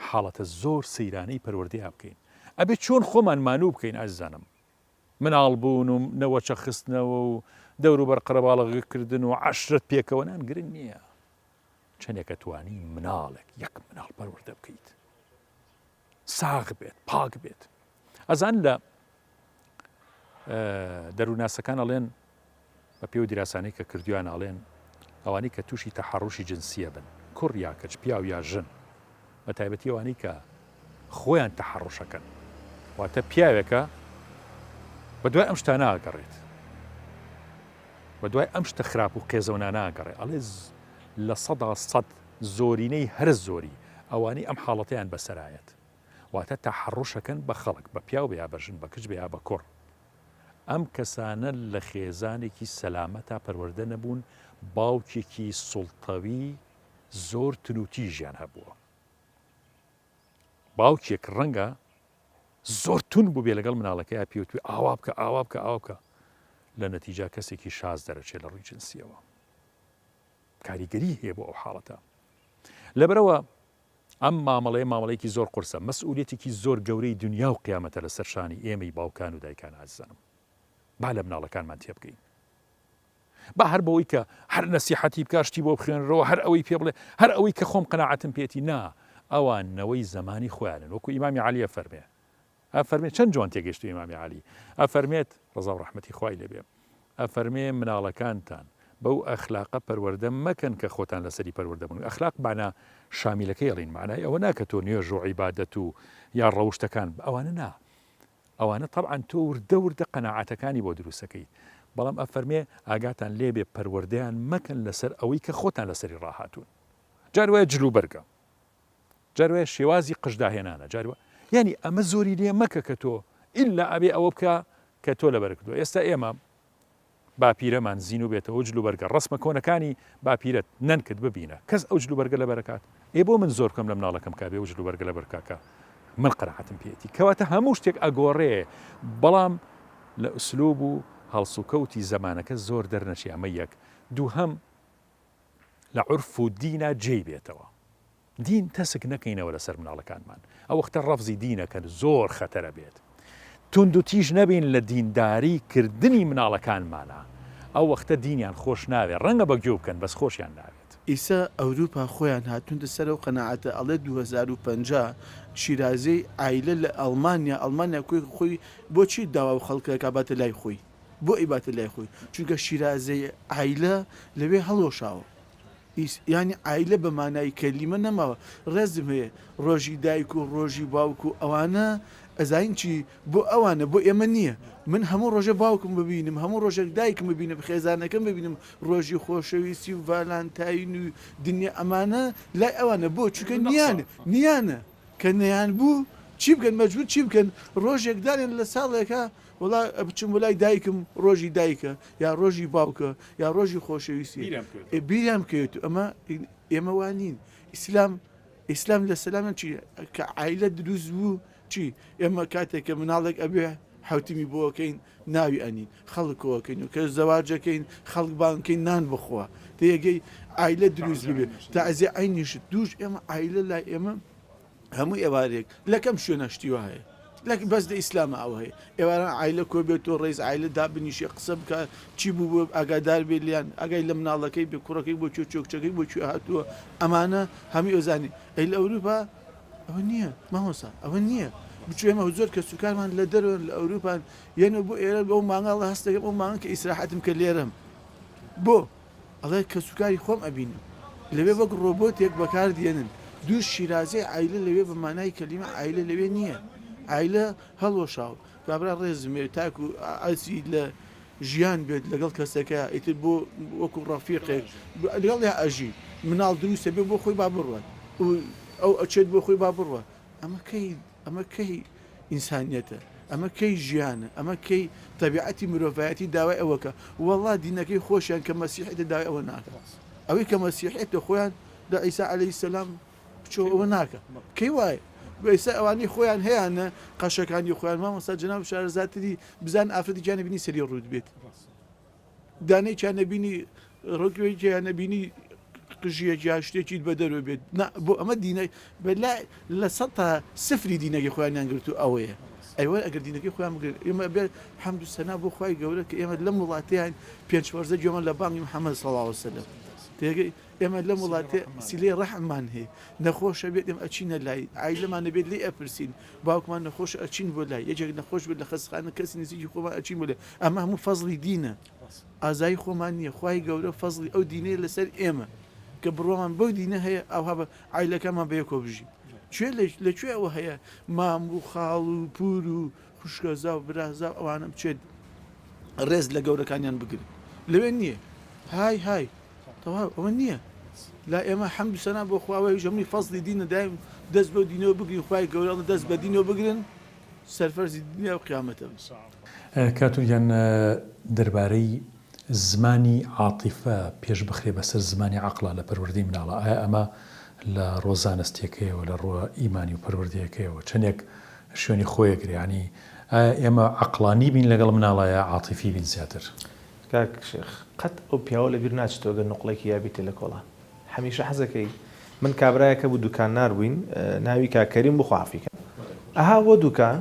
حاڵەتە زۆر سەیرانەی پەروەردەیە بکەین، ئەبێ چۆن خۆمان مانوو بکەین. ئازیزانم، مناڵبوون و نەوەچە خستنەوە و دەوروبەر قەرەباڵغیکردن و عەشرەت پێکەوەنان گرنگ نییە. چەندێکە توانی مناڵێک یەک مناڵ پەروەردە بکەیت، ساغ بێت، پاک بێت. ئەزان لە دەرووناسەکان ئەڵێن بە پێ و دیراسانەی کە کردویان ئاڵێن ئەوانەی کە تووشی تەحەڕوشی جنسیە بن، کوڕ یا کەچ، پیا و یا ژن، بە تایبەتی ئەوانەی کە خۆیان تەحەڕوشەکەن، واتە پیاوێکە بە دوای ئەم شتە ناگەڕێت، بە دوای ئەم شتە خراپ و قێزەوە ناگەڕێ. ئەڵێ لە 100% زۆرینەی هەر زۆری ئەوانەی ئەم حاڵەتیان بەسەرایەت، واتە تەحەڕوشەکەن بە خەڵک، بە پیا و بیا بە ژن، بە کچ بیا بە کوڕ. ئەم کەسانە لە خێزانێکی سەلامەتا پەروەردە نەبوون، باوکێکی سوڵتەوی زۆر تونوتیژیان هەبووە. باوکێک ڕەنگە زۆر تون بوو بێ لەگەڵ مناڵەکەی پێوتوی ئاوا بکە ئاوا بکە ئاوا بکە، لە نەتیجا کەسێکی شاز دەرەچێت لە ڕووی جنسیەوە. کاریگەری هەیە بۆ ئەو حاڵەتە. لەبەرەوە ئەم مامەڵەیەکی زۆر قورسە، مەسئولیەتێکی زۆر گەورەی دنیا و قیامەتە لە سەرشانی ئێمەی باوکان و دایکان ئازیزانم. با لە مناڵەکانمان تێ بکەین، با هەر بەوەی کە هەر نەسیحەتی بکە، شتی بۆ بخوێنرەوە، هەر ئەوەی پێ بڵێ، هەر ئەوەی کە خۆم قەناعەتم پێێتی، نا، ئەوانەوەی زمانی خۆیانن. وەکو ئیمامی عەلی ئەفەرمێ، ئەفەرمێ چەند جوان تێگەیشت ئیمامی عەلی، ئەفەرمێت ڕەزا و ڕەحمەتی خوای لێبێ، ئەفەرمێ مناڵەکانتان بەو ئەخلاقە پەروەردە مەکەن کە خۆتان لەسەری پەروەردە بوون. ئەخلاق معنە شامیلەکەی ئەڵین، معنای ئەوە نا کە تۆ نوێژ و عیبادەت و یا ڕەوشتەکان، ئەوانە نا، ئەوانە طبعاً تۆ وردە قەناعەتەکانی بۆ دروستەکەی، بەڵام ئەفەرمێ ئاگاتان لێبێ پەروەردەیان مەکەن لەسەر ئەوەی کە خۆتان لەسەری ڕاهاتوون. جاروایە جلوبەرگە، جاروایە شێوازی قژداهێنانە، جاروە یعنی ئەمە زۆری لێ مەکە کە تۆ ئیلا ئەبێ ئەوە بکە کە تۆ لەبەرکردووە. ئێستا ئێمە باپیرەمان زین و بێتەوە جلوبەرگە، ڕسمە کۆنەکانی باپیرەت نەنکرد ببینە، کەس ئەو جلوبەرگە لەبەرکات. بۆ من زۆر کەم لە مناڵەکەم کا بێ و جلوبەرگە لەبەرکاکە، من قەناعەتم پێێتی. کەواتە هەموو شتێک ئەگۆڕێ، بەڵام لە ئوسلوب و هەڵسوکەوتی زەمانەکە زۆر دەرنەچی. ئەمە یەک. دووهەم لە عورف و دینە جێی بێتەوە. دین تەسک نەکەینەوە لەسەر مناڵەکانمان. ئەو وەختە ڕەفزی دینەکەن زۆر خەتەرە بێت. تونند و تیژ نەبین لە دینداری کردنی مناڵەکانمانە. ئەو وەختە دینیان خۆش ناوێت، ڕەنگە بەگوێ بکەن بەس خۆشیان ناوێت. ئیسا ئەوروپا خۆیان هاتوونتە سەر و قەنەعەتە ئەڵێ 2050 شیرازەی عیلە لە ئەڵمانیا خۆی بۆچی داوا و خەڵکەکە باتە لای خۆی بۆ ئیباتە لای خۆی چونکە شیرازەی عیلە لەوێ هەڵۆشاوە ینی عیلە بە مانای کەلیمە نەماوە ڕێزم هەیە ڕۆژی دایک و ڕۆژی باوک و ئەوانە ئەزین چی بۆ ئەوانە بۆ ئێمە نییە من هەموو ڕۆژە باوکم ببینم هەموو ڕۆژێک دایکم ببینم خێزانەکەم ببینم ڕۆژی خۆشەویستی و ڤالانتاین و دنیا ئەمانە لای ئەوانە بۆ چونکە نیانە کە نەیان بوو چی بکەن مەجبور چی بکەن ڕۆژێک دارێن لە ساڵێکە وڵا بچم وڵای دایکم ڕۆژی دایکە یا ڕۆژی باوکە یا ڕۆژی خۆشەویستی بیرام بکەوێت ئێمە وانین ئیسلام لە سەلامان چی کە عیلە دروست بوو چی ئێمە کاتێککە مناڵێک ئەبێ حوتمی بۆکەین ناوی ئەنین خەڵکەوەکەین و کە زەواجەکەین خەڵک بانکەین نان بخوا تێگەی عیلە دروست ببێت تا ئەزێ عینیشت دووش ئێمە عیلە لای ئێمە هەموو ئێوارێک لەکەم شوێنەشتی وایە لەک بەس لە ئیسلام ئەوە هەیە ئێواران عیلە کۆ بێت و ڕێز عیلە دابنیشی قسە بکە چی بوو بۆ ئاگادار بێت لیان ئەگەی لە مناڵەکەی بێ کوڕەکەی بۆ چۆکچەکەی بۆ کوێ هاتووە ئەمانە هەمی ئۆزانی ئەی لە ئەوروپا ئەوە نییە مامۆسا ئەوە نییە بچێمە زۆر کە سوکارمان لە دەرەوە لە ئەوروپان یەنە بۆ ئێرە بەو ماگاڵ هەستەکە بۆ ماگە کە ئیسراحەتم کە لێرەم بۆ ئەڵێ کە سوکاری خۆم ئەبینم لەوێ وەک ڕۆبۆتێک بەکار دێنن دوو شیرازەی عیلە لەوێ بە مانای کەلیمە عیلە لەوێ نییە عیلە هەڵۆشاو کابرا ڕێزمێ تاکو ئاسی لە ژیان بێت لەگەڵ کەسەکە ئیتر بۆ وەکو ڕەفیقێک لەگەڵ یا ئەژی مناڵ دروستە بێ بۆ خۆی با بڕوە ئەو ئەچێت بۆ خۆی با بڕوە ئەمە کەی ئینسانیەتە ئەمە کەی ژیانە ئەمە کەی تەبیعەتی مرۆڤایەتی داوای ئەوەکە وەڵا دینەکەی خۆشیان کە مەسیحێتە داوای ئەوە ناکە ئەوەی کە مەسیحێتە خۆیان دا ئیسا عەلەیهی سەلام بچۆ ئەوە ناکە کەی وایە بەئیسا ئەوانەی خۆیان هەیەە قەشەکانی خۆیان مامۆستا جەناب شارەزادی بزان ئافرەتی جیان نەبینی سەری ڕوود بێت دانەی چیان نەبینی ڕۆکوێی جیان نەبینی قژیە جیا شتێکیت بە دەروە بێت بۆ ئەمە دینەی لە سەد تا سفری دینەکەی خۆیانیان گرت و ئەوەیە ئەیوە ئەگەر دینەکەی خۆیان بگرن ئێمە بێت حەمد و سەنا بۆ خوای گەورە کە ئێمە لەم وڵاتیان پێنج وەرزە گوێمە لە بانگی محەممەد صلی الله علیه وسلم تێگەی ئێمە لەم وڵاتێ سیلەی ڕەحممان هەیە نەخۆشە بێت ئێمە ئەچینە لای عیلەمانە بێت لێ ئەپرسین باوکمان نەخۆش ئەچین بۆ لای یەکێک نەخۆش بێت لە خەستخانە کەسی نزیکی خۆمان ئەچین بۆ لای ئەمە هەموو فەزڵی دینە ئازایی خۆمان نییە خوای گەورە فەزڵی ئەو دینەیە لەسەر ئێمە کە بڕۆمان بەو دینە هەیە ئەوها بە عیلەکەمان بەیە کۆبژی لەکوێ ئەوە هەیە مام و خاڵ و پور و خوشکەزا و برازا ئەوانە بچێت ڕێز لە گەورەکانیان بگرن لەوێ نییە های تەواو ئەوە نییە لا ئێمە حەمد و سەنا بۆ خواوەی ژەمی فەزڵی دینە دایم دەست بۆ دینەوە بگرین خوای گەورە دەست بە دینەوە بگرن سەرفەرزی دنیا و قیامەتە کاتوریان دەربارەی زمانی عاتیفە پێش بخرێ بەسەر زمانی عەقڵە لە پەروەردەی مناڵە ئایا ئەمە لە ڕۆزانەستیەکەیەوە لە ڕۆ ئیمانی و پەروەردەیەکەیەوە چەندێک شوێنی خۆیەگرێ ینی ئێمە عەقڵانی بین لەگەڵ مناڵایە عاتیفی بین زیاتر کاک شێخ قەت ئەو پیاوە لەبیر ناچێتەوە گە نوقڵێکی یابیتێ لە کۆڵان هەمیشە حەزەکەی من کابرایەکە بوو دوکان ناروین ناوی کاکەریم بۆ خوافیکە ئەها بۆ دوکان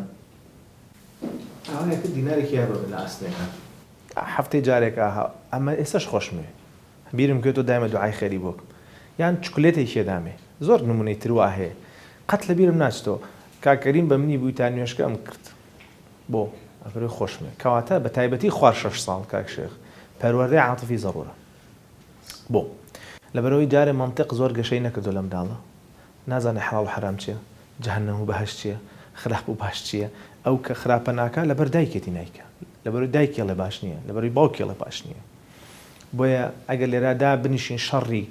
ئەوەیەکە دینارێکی یابە لە ئاستێکە هەفتەی جارێک ئەمە ئێستش خۆشمێ بیرم کرد و دایمە دوعای خێری بۆکم یان چکلێتێکی دامێ زۆر نمونەی تروا هەیە قەت لە بیرم ناچێتەوە کاکەریم بە منی بووی تا نوێشکە ئەم کرد بۆ ئەفرۆی خۆشمێ کەواتە بە تایبەتی خوار 6 ساڵ کاک شێخ پەروەردەی عاتیفی زەڕورە بۆ لەبەرەوەی جارێ منطق زۆر گەشەی نەکردو لە منداڵە نازانێ حەڵال و حەرام چییە جەهەنەم و بەهەشت چییە خراپ و باش چییە ئەو کە خراپە ناکە لەبەر دایکێتی نایکە لەبەرەوەی دایکێڵێ باش نییە لەبەرەوەی باوکێڵێ باش نییە بۆیە ئەگەر لێرادا بنیشین شەڕی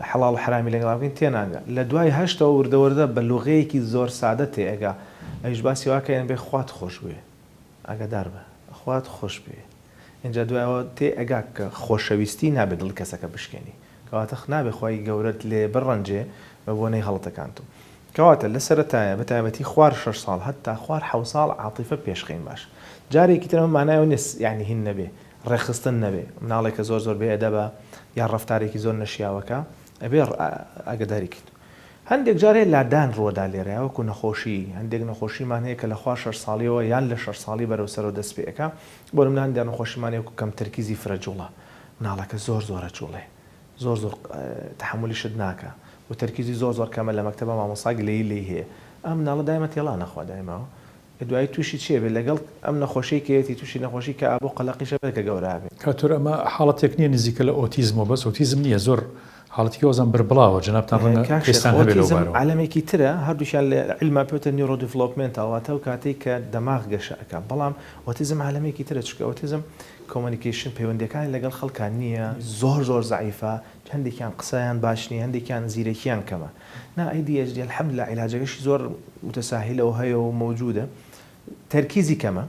حەڵال و حەرامی لەگەڵاکەین تێناگە لە دوای هەشتەوە وردەوەردە بە لوغەیەکی زۆر سادە تێئەگا ئەویش باسی واکەیان بێ خوات خۆش بوێ ئاگادار بە خوات خۆش بێ اینجا دوایەوە تێئەگا کە خۆشەویستی نابێت دڵ کەسەکە بشکێنی کەواتە نابێ خوای گەورەت لێ بڕەنجێ بە بۆنەی هەڵەتەکان تو کەواتە لە سەرەتایە بە تایبەتی خوار 6 ساڵ هەتا خوار 7 ساڵ عاتیفە پێشخین باش جارێکی ترمە مانایەوە نیست یعنی هین نەبێ ڕێخستن نەبێ مناڵێکە زۆر بێ ئەدەبە یان ڕەفتارێکی زۆر نەشیاوەکە ئەبێ ئاگداریکیت هەندێک جارێ لادان ڕۆدا لێرە وەکو نەخۆشی هەندێک نەخۆشیمان هەیە کە لە خوار 6 ساڵیەوە یان لە 6 ساڵی بەرەو سەرەوە دەست پێەکە بۆ منان دیان نەخۆشیمانێک و کەم تەرکیزی فرەجوڵە مناڵەکە زۆرە جوڵێ زۆر تحملی شت ناکە و تەرکیزی زۆر کەمە لە مەکتەبە مامۆساگ لێ هەیە ئەم مناڵە دایمە تێڵا نەخوا دایمەوە دوایی تووشی چێ بێت لەگەڵ ئەم نەخۆشی کەیەتی تووشی نەخۆشی کە بۆ قەلەقیشە بێت کە گەورە بێت کاتۆر ئەمە حاڵەتێک نییە نزیکە لە ئۆتیزمەوە بەس ئۆتیزم نییە زۆر حاڵەتی ئەوزان بربڵاوە جنابتان ڕەنگە کەستان هەبێت لەو بارەوە عالەمێکی ترە هەردووشیان لە علما پێوتە نیورۆدیڤلۆپمنتەوەواتە و کاتێک کە دەماغ گەشەکە بەڵام ئۆتیزم عالەمێکی ترە چکە ئۆتیزم کۆمونیکیشن پەیوەندیەکانی لەگەڵ خەڵکان نییە زۆر زعیفە هەندێکیان قسەیان باش نیە هەندێکیان زیرەکیان کەمە نا ADHD الحەمدلله عیلاجەکەشی زۆر متەساهیلەوە هەیە و موجودە تەرکیزی کەمە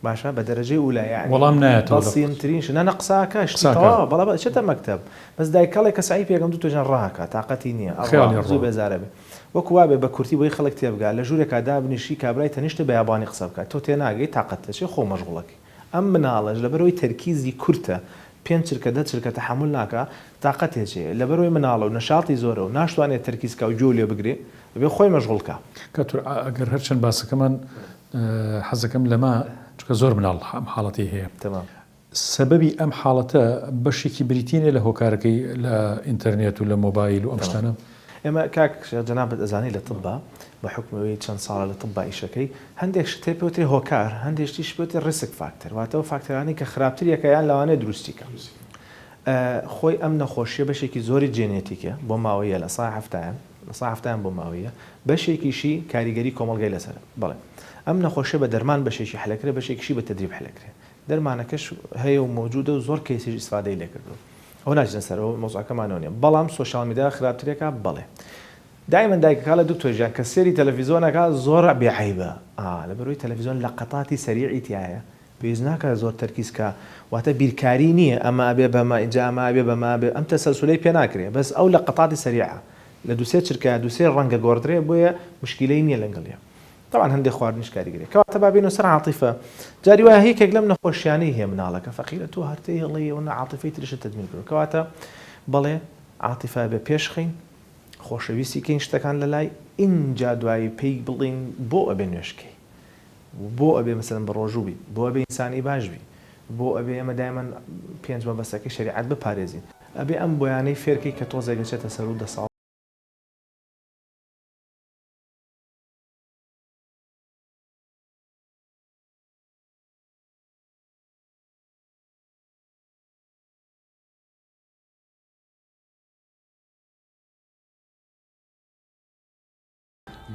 باشە بە دەرەجەی وولایە وەڵام نایەتەوە بەسیمترینش نانە قساکەش بەڵام چێتە مەکتەب بەس دایکەڵێک کە سعی پێگەم دوو تۆژان ڕاکە تااقەتی نییە زوو بێزارە بێ وەکو وابێ بە کورتی بۆی خەڵک تێبگا لە ژوورێکا دابنیشی کابرای تەنیشتە بە یابانی قسە بکات تۆ تێناگەی تااقەتەچێ خۆ مەشغوڵەکەی ئەم مناڵەش لەبەرەوەی تەرکیزی کورتە 5 چرکە 10 چرکە تەحمل ناکە تااقەتێکێ لەبەرەوەی مناڵە و نەشاڵی زۆرە و ناشتوانێت تەرکیزکە و جۆ لێ بگرێ بێ خۆی مەشغوڵکە کاتۆر ئەگەر هەرچەند باسەکەمان حەزەکەم لەما چکە زۆر مناڵ ئەم حاڵەتی هەیە تەمام سببی ئەم حاڵەتە بەشێکی بریتینێ لە هۆکارەکەی لە ئینتەرنێت و لە مۆبایل و ئەم شتانە ئێمە کاک جەنابەت ئەزانی لە طبا بە حکمەوەی چەند ساڵە لە طبا ئیشەکەی هەندێک شتێ پێوتری هۆکار هەندێکتیش پێوتری ڕسک فاکتەر واتەوە فاکتەرانی کە خراپتریەکەیان لەوانەیە دروستیکە خۆی ئەم نەخۆشیە بەشێکی زۆری جێنێتیکە بۆ ماوەیە لە سا هەفتیان بۆ ماوەیە بەشێکیشی کاریگەری کۆمەڵگای لەسەر بڵێ ئەم نەخۆشیە بە دەرمان بەشێکی حلەکرێ بەشێکیشی بە تەدریب حلەکرێ دەرمانەکەش هەیە و موجودە و زۆر کەیسیش ئیسفادەی لێکردو ئەو ناچنە سەرەوە مۆزوعەکەمانەوە نیە بەڵام سۆشیال میدیا خراپترێکە بڵێ دائما دایکەکە لە دکتۆرژیان کە سێری تەلەڤیزۆنەکە زۆر بێعیبە لەبەرەوەی تەلەڤیزۆن لە قەتاتی سەریعی تایە پێویست ناکە زۆر تەرکیزکە واتە بیرکاری نییە ئەمە ئەبێ بەمە اینجا ئەمە ئەبێ بەمە بێ ئەم تەسەلسولەی پێ ناکرێ بەس ئەو لە قەتاتی سەریعە لە دووسێ چرکە دووسێ ڕەنگە گۆڕدرێ بۆیە مشکلەی نییە لەنگڵیە طبعا هەندێک خواردنیش کاریگەری کەواتە بابینەوە سەر عاتیفە جاری وایە هیچێک لەم نەخۆشیانەی هەیە مناڵەکە فەقیرە تۆ هەرتەی هەڵی و عاتیفەی ترشت تدمین کرد کەواتە بەڵێ عاتیفە بە پێشخین خۆشەویستی کەین شتەکان لە لای اینجا دوایی پێی بڵین بۆ ئەبێ نوێشکەی بۆ ئەبێ مەسەلەن بە ڕۆژوو بی بۆ ئەبێ ئینسانی باش بی بۆ ئەبێ ئێمە دایمەن پێنج مەبەستەکەی شریعەت بپارێزین ئەبێ ئەم بۆیانەی فێرکەی کە تۆزێک دەچێتە سەر و 10 ساڵ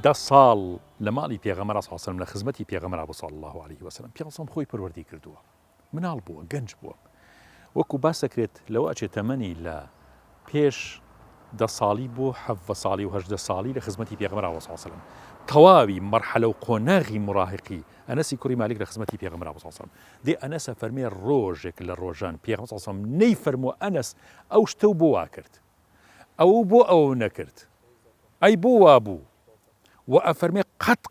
ده ساڵ لە ماڵی پێغەمبەر صلی الله علیه و سلم لە خزمەتی پێغەمبەر صلی الله علیه و سلم پێغەمبەر خۆی پەروەردی کردووە مناڵ بووە گەنج بووە وەکو باسەکرێت لەوە ئەچێت تەمەنی لە پێش 10 ساڵی بۆ 7 ساڵی و 8 ساڵی لە خزمەتی پێغەمبەر صلی الله علیه و سلم تەواوی مەرحەلە و قۆناغی مراهقی ئەنەسی کوڕی مالک لە خزمەتی پێغەمبەر صلی الله علیه و سلم دێ ئەنەسە فەرمێ ڕۆژێک لە ڕۆژان پێغەمبەر صلی الله علیه و سلم نەیفەرمووە ئەنەس ئەو شتە بۆ وا کرد ئەو بۆ ئەو نەکرد ئەی بۆ وا بوو وأفرمي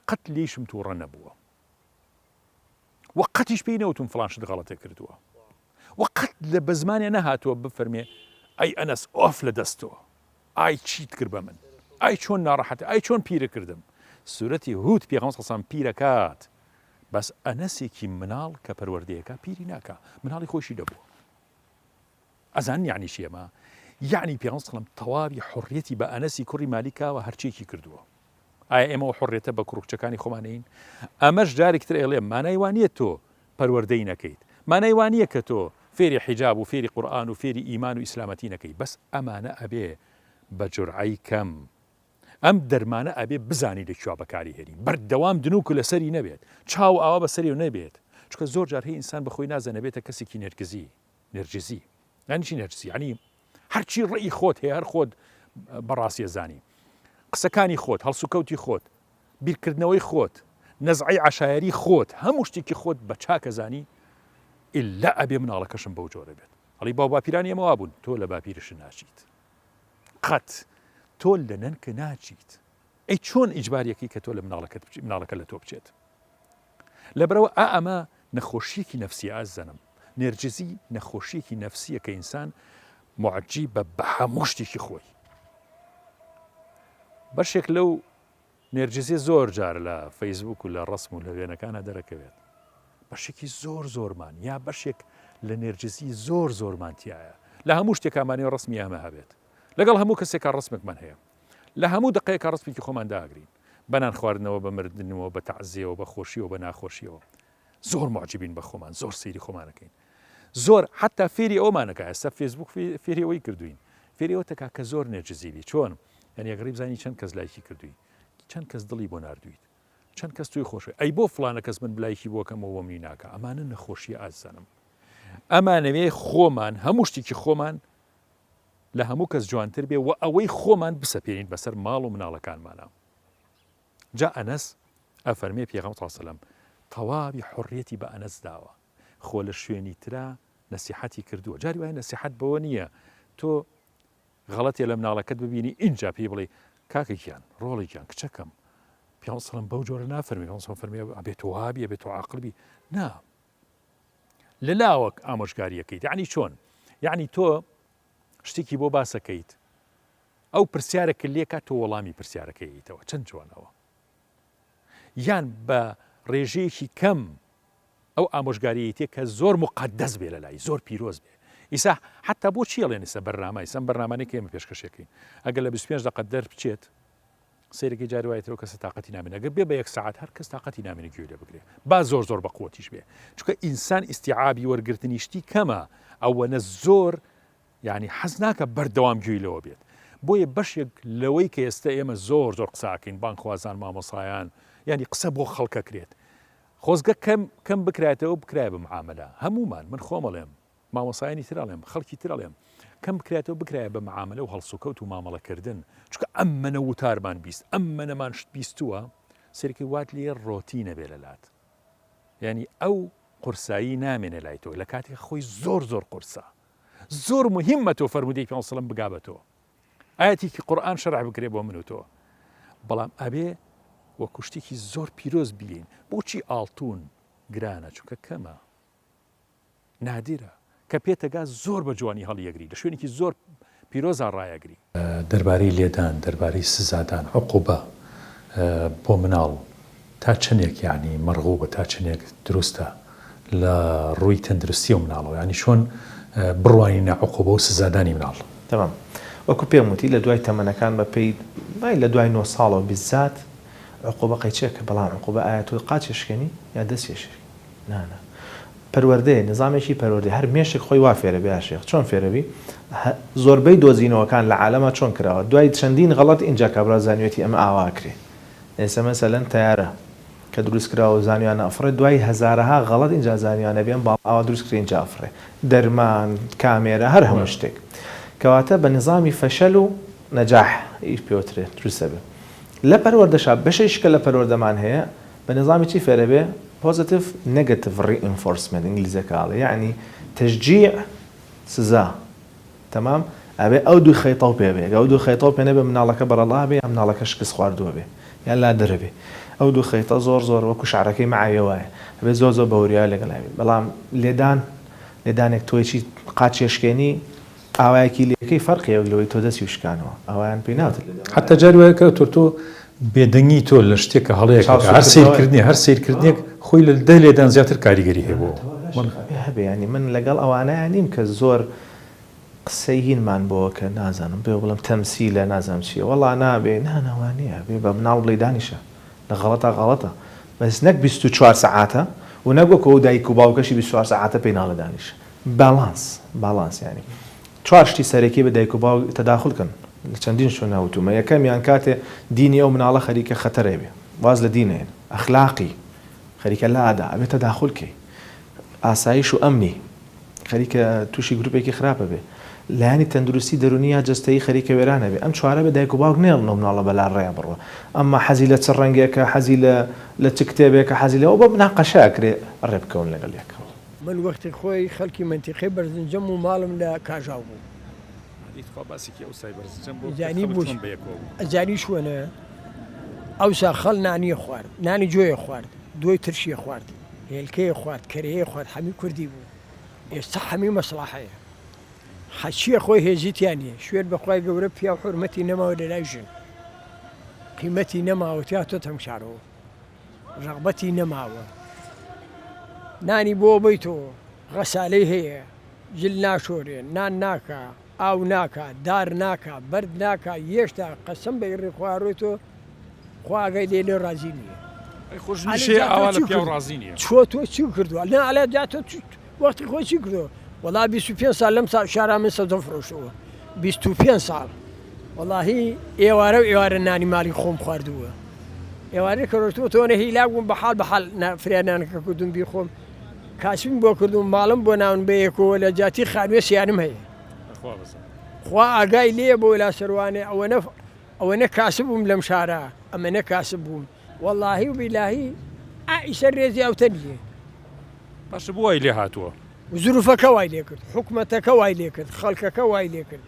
قد ليشم تووڕە نەبووە وقتیش پێی نەوتم فڵان شت غەڵەتێ کردووە وقت لە بە زمانێ نەهاتووە بفەرمێ ئەی ئەنەس ئۆف لە دەستەوە ئای چیت کرد بە من ئای چۆن ناڕەحەتە ئای چۆن پیرە کردم سورەتی هود پێغەمبەر صلی الله علیه و سلم پیرەکات بەس ئەنەسێکی مناڵ کە پەروەردەیەکە پیری ناکە مناڵی خۆشی دەبووە ئەزان یعنی چی ئەمە یعنی پێغەمبەر صلی الله علیه و سلم تەواوی حڕیەتی بە ئەنەسی کوڕی مالیکاوە هەرچێکی کردووە ئایا ئێمە حڕێتە بە کوڕکچەکانی خۆمانین ئەمەش جارێکتر ئێڵێ مانای وانە تۆ پەروەردەی نەکەیت مانای وانە کە تۆ فێری حیجاب و فێری قورئان و فێری ئیمان و ئیسلامەتی نەکەی بەس ئەمانە ئەبێ بە جورعەی کەم ئەم دەرمانە ئەبێ بزانی لەکوێ بەکاری هێنی بەردەوام دنووک لەسەری نەبێت چاو ئاوا بەسەری و نەبێت چکە زۆر جار هەیە ئینسان بەخۆی نازانە بێتە کەسێکی نەرگزی یعنی چی نەرجسی یعنی هەرچی ڕێی خۆت هەیە هەر خۆت بەڕاستیە زانی قسەکانی خۆت هەڵسوکەوتی خۆت بیرکردنەوەی خۆت نەزعی عشایری خۆت هەموو شتێکی خۆت بە چاکە زانی ئللا ئەبێ مناڵەکەشم بەو جۆرە بێت هەڵی باپیرانی ئێمەوا بوون تۆ لە باپیرش ناچیت قەت تۆ لە نەنکە ناچیت ئەی چۆن ئیجباریەکەی کە تۆ لە مناڵەکە لە تۆ بچێت لەبەرەوە ئەمە نەخۆشیەکی نەفسی ئازەنم نێرجزی نەخۆشیەکی نەفسیە کە ئینسان معجیبە بە هەموو شتێکی خۆی بەشێک لەو نێرجزیە زۆر جار لە فەیسبوک و لە ڕسم و لە وێنەکانە دەرەکەوێت بەشێکی زۆرمان یا بەشێک لە نێرجزی زۆرمانتیایە لە هەموو شتێکمانەوە ڕسمی ئەمە هەبێت لەگەڵ هەموو کەسێکا ڕسمێکمان هەیە لە هەموو دقەیەکە ڕسمێکی خۆمان داگرین بەنان خواردنەوە بە مردنەوە بە تەعزیەوە بە خۆشیەوە بە ناخۆشیەوە زۆر معجبین بە خۆمان زۆر سەیری خۆمانەکەین زۆر حتا فێری ئەومانەکە ئێستا فێسبوک فێری ئەوەی کردوین فێری ئەوە تەکا کە زۆر نێرجزیبی چۆن یعنی ئەگەری بزانی چەند کەس لایکی کردووی چەند کەس دڵی بۆ ناردویت چەند کەس توی خۆشی ئەی بۆ فلانە کەس من بلایکی بۆکەمەوە منی ناکە ئەمانە نەخۆشیە ئازانم ئەمانەوێ خۆمان هەموو شتێکی خۆمان لە هەموو کەس جوانتر بێ و ئەوەی خۆمان بسەپێنین بەسەر ماڵ و مناڵەکانمانە جا ئەنەس ئەفەرمێ پێغەمبەر صلی الله علیه و سلم تەواوی حڕیەتی بە ئەنەس داوە خۆ لە شوێنی ترا نەسیحەتی کردووە جاری وایە نەسیحەت بەوە نییە تۆ غەڵەتێ لە مناڵەکەت ببینی اینجا پێی بڵێ کاکێکیان ڕۆڵێکیان کچەکەم پیان سەڵم بەو جۆرە نافەرمی پیان سەڵم فەرمی ئەبێت تۆ وابی ئەبێت تۆ عاقڵبی نا لەلاوەک ئامۆژگاریەکەیت یعنی چۆن یعنی تۆ شتێکی بۆ باسەکەیت ئەو پرسیارەکە لێکات تۆ وەڵامی پرسیارەکەیتەوە چەند جوانەوە یان بە ڕێژەیەکی کەم ئەو ئامۆژگاریەتێک کە زۆر مقدەس بێ لە لای زۆر پیرۆز بێ ئیسا حتا بۆ چی ئەڵێن ئێستا بەرنامە ئێستا بەرنامانەی ئێمە پێشکەشەکەین ئەگەر لە 25 دقە دەربچێت سەیرێکی جاری وایەتەوە کەس تااقەتی نامێنێت ئەگەر بێ بە 1 ساعت هەر کەس تااقەتی نامێنێت گوێ لێ بگرێ با زۆر بە قووەتیش بێ چونکە ئینسان ئیستیعابی وەرگرتنی شتی کەمە ئەوەنە زۆر یعنی حەز ناکە بەردەوام گوێی لەوە بێت بۆیە بەشێک لەوەی کە ئێستا ئێمە زۆر قساکەین بانخوازان مامۆسایان ینی قسە بۆ خەڵکە کرێت خۆزگە کەم بکرێتەوە بکرای بە معاملە هەمومان من خۆمەڵێم مامۆسایانی ترڵێم خەڵکی ترڵێم کەم بکرێتەوە بکرایە بە معاملە و هەڵسوکەوت و مامەڵەکردن چونکە ئەممەنە وتارمان بیست ئەممەنەمان شت بیستووە سەرکی وات لێ ڕۆتینە بێ لەلات ینی ئەو قورسایی نامێنە لای تۆ لە کاتێک خۆی زۆر قورسە زۆر مهمە تۆ فەرمودەی پێ سەڵم بگابەتەوە ئاەتێکی قورئان شەرح بکرێ بۆ من و تۆ بەڵام ئەبێ وەکو شتێکی زۆر پیرۆز بگەین بۆچی ئاڵتون گرانە چونکە کەمە نادیرە کە پێتەگا زۆر بە جوانی هەڵیەگری لە شوێنێکی زۆر پیرۆزان ڕایەگری دەربارەی لێدان دەربارەی سزادان عقوبە بۆ مناڵ تا چنێک یعنی مەرغوبە تا چنێک دروستە لە ڕووی تەندروستی و مناڵەوە ینی چۆن بڕوانینە عقوبە و سزادانی مناڵ تەمام وەکو پێم وتی لە دوای تەمەنەکان بە پێی لە دوای 9 ساڵەوە بیزات عقوبە قەیچێکە بەڵام عقوبە ئایا تۆ قاچێشکێنی یا دەستێشێکی نانە پەروەردەیە نظامێکی پەروەردەی هەر مێشێک خۆی وا فێرە بێ شێخ چۆن فێرەبی زۆربەی دۆزینەوەکان لە عالەمە چۆن کراوە دوای چەندین غەڵەت اینجا کابرا زانیوێتی ئەمە ئاواکرێ ئێستا مەسەلەن تەیارە کە دروست کراوە زانیوانە ئەفرێ دوای هەزارەها غەڵەت اینجا زانیوانە بێن باڵ ئاوا دروست کرێ اینجا ئەفرێ دەرمان کامێرە هەر هەموو شتێک کەواتە بە نظامی فەشەل و نەجاح ئیش پێوترێ دروستە بێ لە پەروەردەشا بەشێشکە لە پەروەردەمان هەیە بە نظامی چی فێرە بێ positive negative reinforcement ئینگلیزەکەڵێ یعنی تشجيع سزا تمام ئەبێ ئەو دوو خەیتەڵ پێ بێ ئەو دوو خەیتەڵ پێ نەبێ مناڵەکە بەرەڵا بێ ئەم مناڵەکە شکست خواردووە بێ یان لا دەرەبێ ئەو دوو خەیتە زۆر وەکو شعرەکەی مەعاویە وایە ئەبێ زۆر بەوریای لەگەڵا بێ بەڵام لێدانێک تۆیەکی قاچێشکێنی ئاوایەکی لێکەی فەرقیە لەوەی تۆ دەستی وشکانەوە ئەویان پێی ناوتر حتا جاری وایە تۆ بێدەنگی تۆ لە شتێکە هەڵەیەک هەر سیرکردنی هەر سیرکردنێک خۆی لە دە لێدان زیاتر کاریگەری هەیە هەبێ ینی من لەگەڵ ئەوانەیە نیم کە زۆر قسەی هینمان بۆ کە نازانم پێ بڵم تەمسی لە نازانم چیە وەڵا نابێ نانەوانەیە بێ بە مناڵ بڵێ دانیشە لە غەڵەتە بەس نەک 24 سەعاتە و نەگوەکە و دایک و باوکەشی 24 سەعاتە پێی ناڵە دانیش باڵانس ینی چوار شتی سەرەکی بە دایک و باو تەداخل کن لە چەندین شو ناوتومە یەکەمیان کاتێ دینی ئەو مناڵە خەریکە خەتەرێ بێ واز لە دینێن ئەخلاقی خەریکە لادا ئەبێ تەداخلکەی ئاسایش و ئەمنی خەریکە تووشی گروپێکی خراپە بێ لایانی تەندروستی دەرونیە جەستەیی خەریکە وێرانە بێ ئەم چوارە بە دایک و باوک نێڵ مناڵە بەلا ڕێە بڕوە ئەمما حەزی لە چ ڕەنگێکە حەزی لە چ کتێبێکە حەزی لەوە بە مناقەشەکرێ ڕێ بکەون لەگەڵ یەکەوە من وەختی خۆی خەڵکی منتیقی بەرزنجەم و ماڵم لە کاژاو بوو ئەزانی شوێنە ئەوسا خەڵ نانی خوارد نانی جۆیە خوارد دوای ترشیە خوارد هێلکەیە خوارد کەرەیە خوارد هەمی کوردی بوو ئێستا هەمی مەسڵحەیە حەچیە خۆی هێزیتیانە شوێن بەخوای گەورە پیا و حورمەتی نەماوە لە لای ژن قیمەتی نەماوە تیا تۆ تەمشارەوە ڕەغبەتی نەماوە نانی بۆ بەیتەوە غەسالەی هەیە جل ناشۆرێ نان ناکە ئاو ناکە دار ناکە بەرد ناکە یێشتا قەسم بەگەڕی خواڕۆیتۆ خواگەی لێ ڕازی نییە خۆشنیشێ ئاوا لە پیا ڕازی نییە چۆ تۆ چی کردووە لە ئالە جاتۆ وەختی خۆی چی کردەوە وەڵا 25 ساڵ لەم شارا من سەوزە فرۆشەوە 25 ساڵ وەڵاهی ئێوارە و ئێوارە نانی مالی خۆم خواردووە ئێوارە کەڕۆشتەوە تۆنە هیلاک بووم بەحاڵ فرێنانەکە کردوم بی خۆم کاسبیم بۆ کردوم ماڵم بۆ ناون بەیەکەوە لە جاتی خانوێ سیانم هەیە خوا ئاگای لێ بۆ لا سەروانێ ئەوەنە کاسب بووم لەم شارە ئەمەنە کاسب بووم واللهی و بیلاهی ئیسەر ڕێزی ئەوتە نیە باشە بۆ وای لێ هاتووە زروفەکە وای لێ کرد حکومەتەکە وای لێ کرد خەڵکەکە وای لێ کرد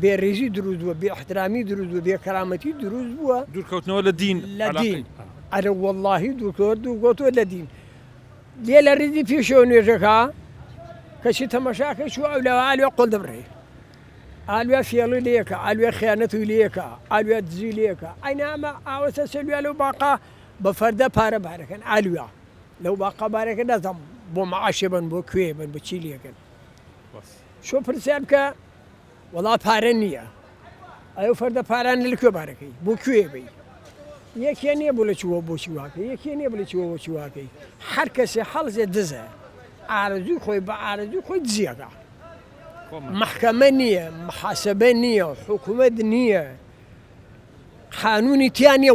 بێڕێژی دروست بووە بێ احترامی دروست بووە بێ کەرامەتی دروست بووە دوورکەوتنەوە لە دین ئەرە واللهی دوورکەوتوە لە دین لێ لە ڕێزی پێشەوە نوێژەکە کەچی تەمەشاکە چوو ئەو لەوە ئالوێ قۆڵ دەبڕێ ئالوێ فێڵی لەیەکە ئالوێ خیانەت و لەیەکە ئالوێ دزی لەیەکە ئەینا ئەمە ئاوەتە سەلوێ لەو باقا بە فەردە پارە بارەکەن ئالوێ لەو باقا بارەکە دەزەم بۆ مەعاشێ بن بۆ کوێ بن بە چی لێکن شۆ پرسیار بکە وەڵا پارە نییە ئەو فەردە پاران لەکوێ بارەکەی بۆ کوێ بی یەکێ نییە بۆ لە چووە بۆچی واکەی یەکێ نییە بۆ لە چووە بۆچی واکەی هەر کەسێ هەڵزێ دزە ئارەزوی خۆی بە ئارەزوی خۆی دزیەکە محکەمە نییە محاسبە نییە حکوومەت نییە قانونی تیان نییە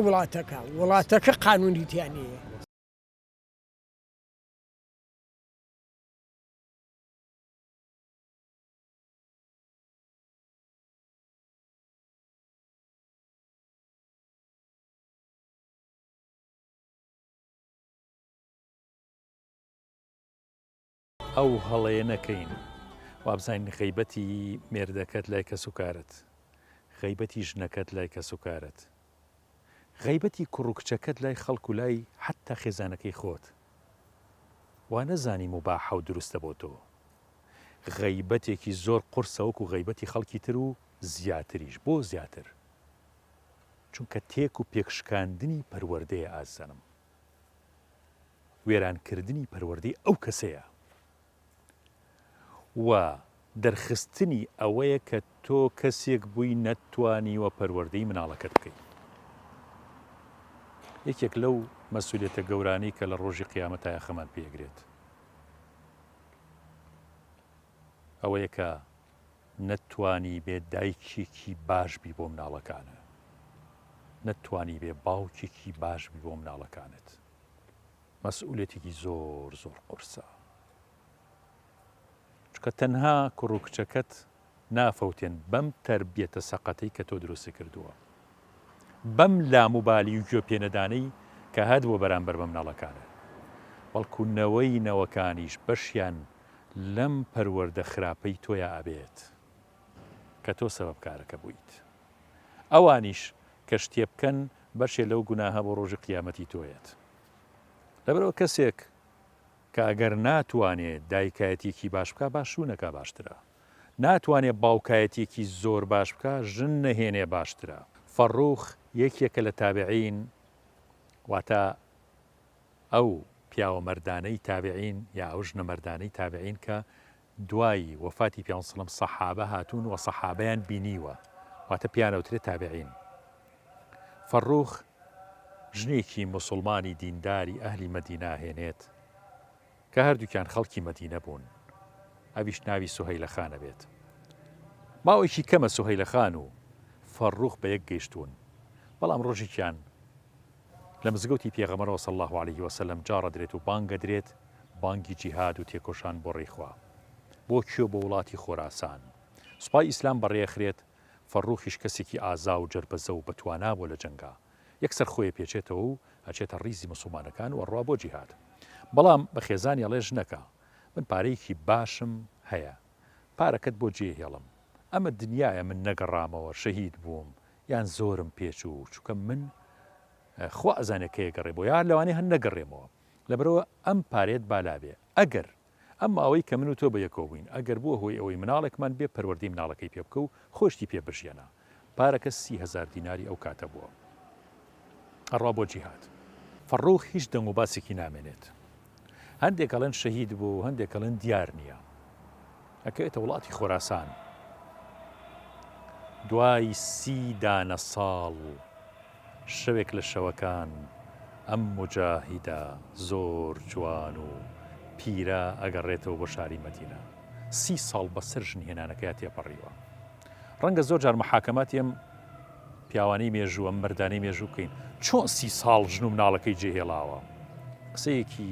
وڵاتەکە قانونی تیان نییە ئەو هەڵەیە نەکەین وابزانین غەیبەتی مێردەکەت لای کەس و کارت غەیبەتی ژنەکەت لای کەس و کارت غەیبەتی کوڕوکچەکەت لای خەڵک و لای حتا خێزانەکەی خۆت وا نەزانی مباحە و دروستە بۆ تۆ غەیبەتێکی زۆر قورسە وەکو غەیبەتی خەڵکی تر و زیاتریش بۆ زیاتر چونکە تێک و پێکشکاندنی پەروەردەیە ئازانم وێرانکردنی پەروەردەی ئەو کەسەیە و دەرخستنی ئەوەیە کە تۆ کەسێک بووی نەتوانیوە پەروەردەی مناڵەکەت بکەیت یەکێک لەو مەسئولیەتە گەورانی کە لە ڕۆژی قیامەتایە خەمان پێگرێت ئەوەیە کە نەتوانی بێ دایکێکی باش بی بۆ مناڵەکانە نەتوانی بێ باوکێکی باش بی بۆ مناڵەکانت مەسئولیەتێکی زۆر زۆر قورسە چکە تەنها کوڕوکچەکەت نافەوتێن بەم تەربیەتە سەقەتەی کە تۆ دروستی کردووە بەم لاموبالی و گوێ پێنەدانەی کە هەد بۆ بەرامبەر بە مناڵەکانە بەڵکوونەوەی نەوەکانیش بەشیان لەم پەروەردە خراپەی تۆیە ئابێت کە تۆ سەبەبکارەکە بوویت ئەوانیش کە شتێ بکەن بەشێ لەو گوناهە بۆ ڕۆژی قیامەتی تۆیەت لەبەرەوە کەسێک کە ئەگەر ناتوانێت دایکایەتێکی باش بکە باشوونەکە باشترە ناتوانێت باوکایەتێکی زۆر باش بکە ژن نەهێنێ باشترە فەڕوخ یەکێکە لە تابعین واتە ئەو پیاوە مەردانەی تابعین یا ئەو ژنە مەردانەی تابعین کە دوایی وەفاتی پێ سەڵەم سەحابە هاتوون و سەحابەیان بینیوە واتە پیانەوترێت تابعین فەڕوخ ژنێکی موسڵمانی دینداری ئەهلی مەدینە هێنێت کە هەردووکیان خەڵکی مەدینە بوون ئەویش ناوی سوهەیلە خانە بێت ماوەیەکی کەمە سوهەیلە خان و فەڕوخ بە یەک گەیشتون بەڵام ڕۆژێکیان لە مزگەوتی پێغەمبەرەوە صلی الله عليه وسلم جارە درێت و بانگە درێت بانگی جیهاد و تێکۆشان بۆ ڕێخوا بۆ کوێ بۆ وڵاتی خۆراسان سوپای ئیسلام بەڕێخرێت فەڕوخیش کەسێکی ئازا و جەربەزە و بەتوانا بۆ لە جەنگا یەکسەر خۆی پێچێتەوە و ئەچێتە ڕیزی موسڵمانەکان و ئەڕوا بۆ جیهاد بەڵام بە خێزانی ئەڵێ ژنەکە من پارەیەکی باشم هەیە پارەکەت بۆ جێهێڵم ئەمە دنیایە من نەگەڕامەوە شەهید بووم یان زۆرم پێچوو چووکە من خوا ئەزانێکەیە گەڕێ بۆ یان لەوانەیە هەن نەگەڕێمەوە لەبەرەوە ئەم پارێت بالابێ ئەگەر ئەم ئەوەی کە من و تۆ بە یەکەوە بووین ئەگەر بووە هۆی ئەوەی مناڵێکمان بێ پەروەردەی مناڵەکەی پێ بکە و خۆشتی پێ بژێنە پارەکە 30,000 دیناری ئەو کاتە بووە ئەڕوا بۆ جیهاد فەڕوخ هیچ دەنگ و باسێکی نامێنێت هەندێک ئەڵێن شەهید بوو هەندێک ئەڵێن دیار نییە ئەکەوێتە وڵاتی خۆراسان دوای 30 دانە ساڵ شەوێک لە شەوەکان ئەم مجاهیدە زۆر جوان و پیرە ئەگەڕێتەوە بۆ شاری مەدینە 30 ساڵ بەسەر ژنهێنانەکەی تێپەڕیوە. ڕەنگە زۆر جار محاکەماتی ئەم پیاوانەی مێژوو ئەم مەردانەی مێژوو بکەین چۆن 30 ساڵ ژن و مناڵەکەی جێهێڵاوە، قسەیەکی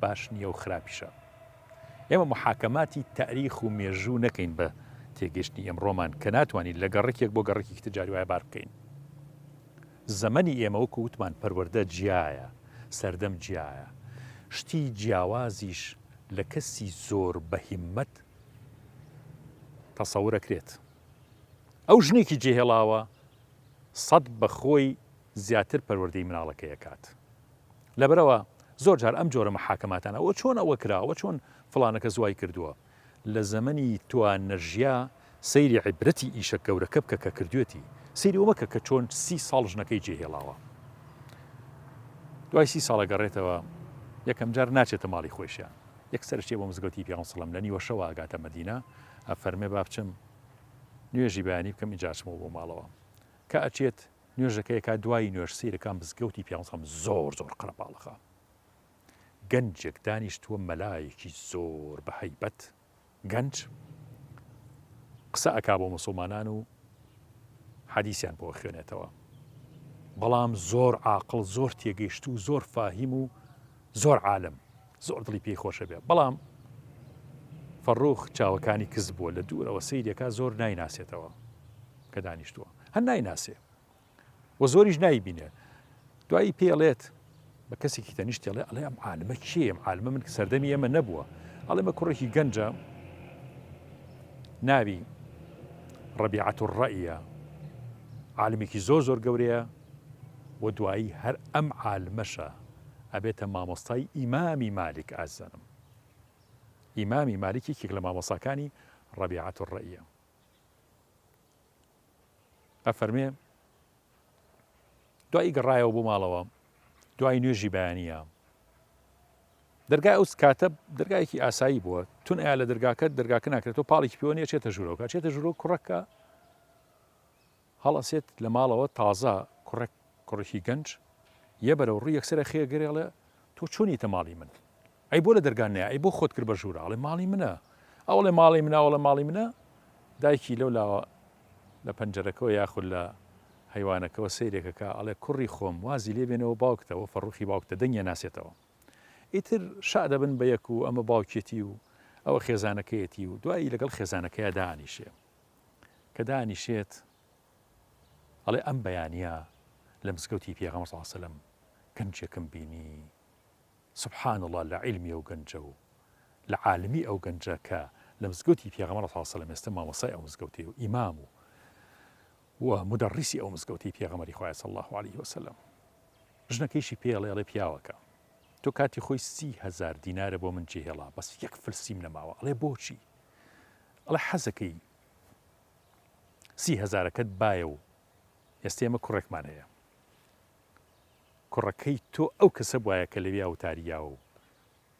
باش نییە و خراپیشە. ئێمە محاکەماتی تاریخ و مێژوو نەکەین بە تێگەشتنی ئەمڕۆمان کە ناتوانین لە گەڕێکێک بۆ گەڕێکی تجاری وایە بار بکەین. زەمەنی ئێمە وەکو وتمان پەروەردە جیایە، سەردەم جیایە، شتی جیاوازیش لە کەسی زۆر بەهیممەت تەسەورەکرێت. ئەو ژنێکی جێهێڵاوە 100 بەخۆی زیاتر پەروەردەی مناڵەکەی ئەکات. لەبەرەوە زۆر جار ئەم جۆرە محاکەماتانە ئەوە چۆن ئەوە کراوە، چۆن فڵانەکە زوای کردووە، لە زەمەنی توانەژیا سەیری عیبرەتی ئیشە گەورەکە بکە کە کردوێتی، سەیری ئەومەکە کە چۆن 30 ساڵ ژنەکەی جێهێڵاوە. دوای 30 ساڵە گەڕێتەوە یەکەم جار ناچێتە ماڵی خۆشیان، یەکسەرشتێ بۆ مزگەوتی پیاوە سەڵەم لە نیوە شەوە ئاگاتە مەدینە ئەفەرمێ با بچم نوێژی بەیانی بکەم ئیجاچمەوە بۆ ماڵەوە. کە ئەچێت نوێژەکەیەکە دوای نوێژ سیرەکان بزگەوتی پیاوە سەڵەم زۆر قەرەباڵەخە. گەنجێک دانیشتووە مەلایەکی زۆر بە هەیبەت گەنج قسە ئەکا بۆ موسڵمانان و حەدیسیان بۆ خوێنێتەوە، بەڵام زۆر عاقڵ، زۆر تێگەیشت و زۆر فاهیم و زۆر عالم، زۆر دڵی پێی خۆشە بێ. بەڵام فەڕوخ چاوەکانی کز بووە لە دوورەوە سەیرێکا زۆر نایناسێتەوە کە دانیشتووە، هەر نایناسێ و زۆریش نایبینێ. دوایی پێڵێت بە کەسێکی تەنیشت ئەڵێ ئەم عالمە کێ؟ ئەم عالمە من سەردەمی ئێمە نەبووە. ئەڵێ مە کوڕێکی گەنجە ناوی ڕەبیعەت الڕەئیە، عالمێکی زۆر گەورەیە و دوایی هەر ئەم عالمەشە ئەبێتە مامۆستای ئیمامی مالک ئازانم. ئیمامی مالکێکێک لە مامۆستاکانی ڕەبیعەت الڕەئیە. ئەفەرمێ دوایی گەڕایەوە بۆ ماڵەوە، دوای نوێژی بەیانیە. دەرگای ئەو کاتە دەرگایەکی ئاسایی بووە، تون ئایا لە دەرگاکە ناکرێتەوە، پاڵێکی پێوە نیە چێتە ژوورەوە، چێتە ژوورەوە کوڕەکە هەڵەسێت لە ماڵەوە تازە کوڕێکی گەنج یە بەرەو ڕووی یەکسەرە خێگەرێڵێ تۆ چۆنیتە ماڵی من؟ ئەی بۆ لە دەرگان نەیە، ئەی بۆ خۆت کرد بە ژوورە؟ ئەڵێ ماڵی منە. ئەوڵێ ماڵی منە، ئەوڵێ ماڵی منە. دایکی لەولاوە لە پەنجەرەکەەوە یاخود لە هەیوانەکەەوە سەیرێکەکە ئەڵێ کوڕی خۆم وازی لێ بێنەوە باوکتەوە، فەڕوخی باوکتە دەنگە ناسێتەوە. ئیتر شا دەبن بە یەک و ئەمە باوکێتی و ئەوە خێزانەکەیەتی و دوایی لەگەڵ خێزانەکەیە دانیشێ. کە دانیشێت ئەڵێ ئەم بەیانیە لە مزگەوتی پێغەمبەر صلی الله علیه و سلم گەنجێکم بینی، سبحان الله، لە عیلمی ئەو گەنجە و لە عالمی ئەو گەنجە کە لە مزگەوتی پێغەمبەر صلی الله علیه و سلم ئێستا مامۆستای ئەو مزگەوتی و ئیمام و مدەڕیسی ئەو مزگەوتی پێغەمبەری خوا صلی الله علیه و سلم. ژنەکەیشی پێڵێ ئەڵێ پیاوەکە تۆ کاتی خۆی 30,000 دینارە بۆ من جێهێڵا، بەس یەک فلسیم نەماوە. ئەڵێ بۆچی؟ ئەڵێ حەزەکەی 30,000ەکەت بایە و ئێستا ئێمە کوڕێکمان هەیە، کوڕەکەی تۆ ئەو کەسە بواە کە لەوێ ئەوتاریە و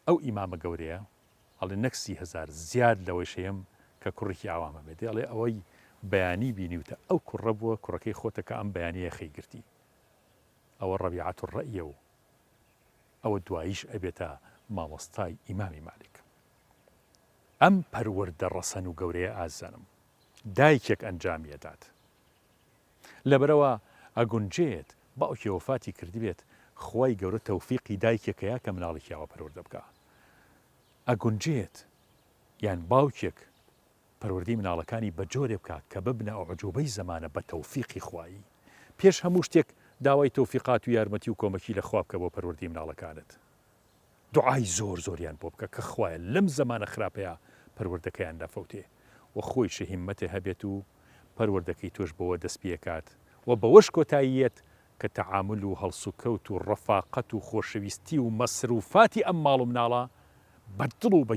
ئەو ئیمامە گەورەیە. ئەڵێ نەک 30,000 زیاد لەوەی شەیەم کە کوڕێکی ئاوامە بێت. ئەڵێ ئەوەی بەیانی بینیوتە ئەو کوڕە بووە کوڕەکەی خۆتە کە ئەم بەیانیە خەیگرتی، ئەوە ڕەبیعەت الڕەئیە و ئەوە دواییش ئەبێتە مامۆستای ئیمامی مالک. ئەم پەروەردە ڕەسەن و گەورەیە ئازانم دایکێک ئەنجامیەدات. لەبەرەوە ئەگونجێت باوکی وەفاتی کردبێت، خوای گەورە تەوفیقی دایکێکەیە کە مناڵێکیاوە پەروەردە بکە. ئەگونجێت یان باوکێک پەروەردەی مناڵەکانی بە جۆرێ بکات کە ببنە عوجوبەی زەمانە بە تەوفیقی خوایی. پێش هەموو شتێک داوای تەوفیقات و یارمەتی و کۆمەکی لە خوا بکە بۆ پەروەردەی مناڵەکانت. دوعای زۆریان بۆ بکە کە خوایە لەم زەمانە خراپەیە پەروەردەکەیان دەفەوتێ و خۆی شەهیمەتێ هەبێت و پەروەردەکەی تۆش بەوە دەست پێکات و بەوەش کۆتاییەت کە تەعامل و هەڵس و کەوت و ڕەفاقەت و خۆشەویستی و مەسروفاتی ئەم ماڵ و مناڵە بەدڵ و بە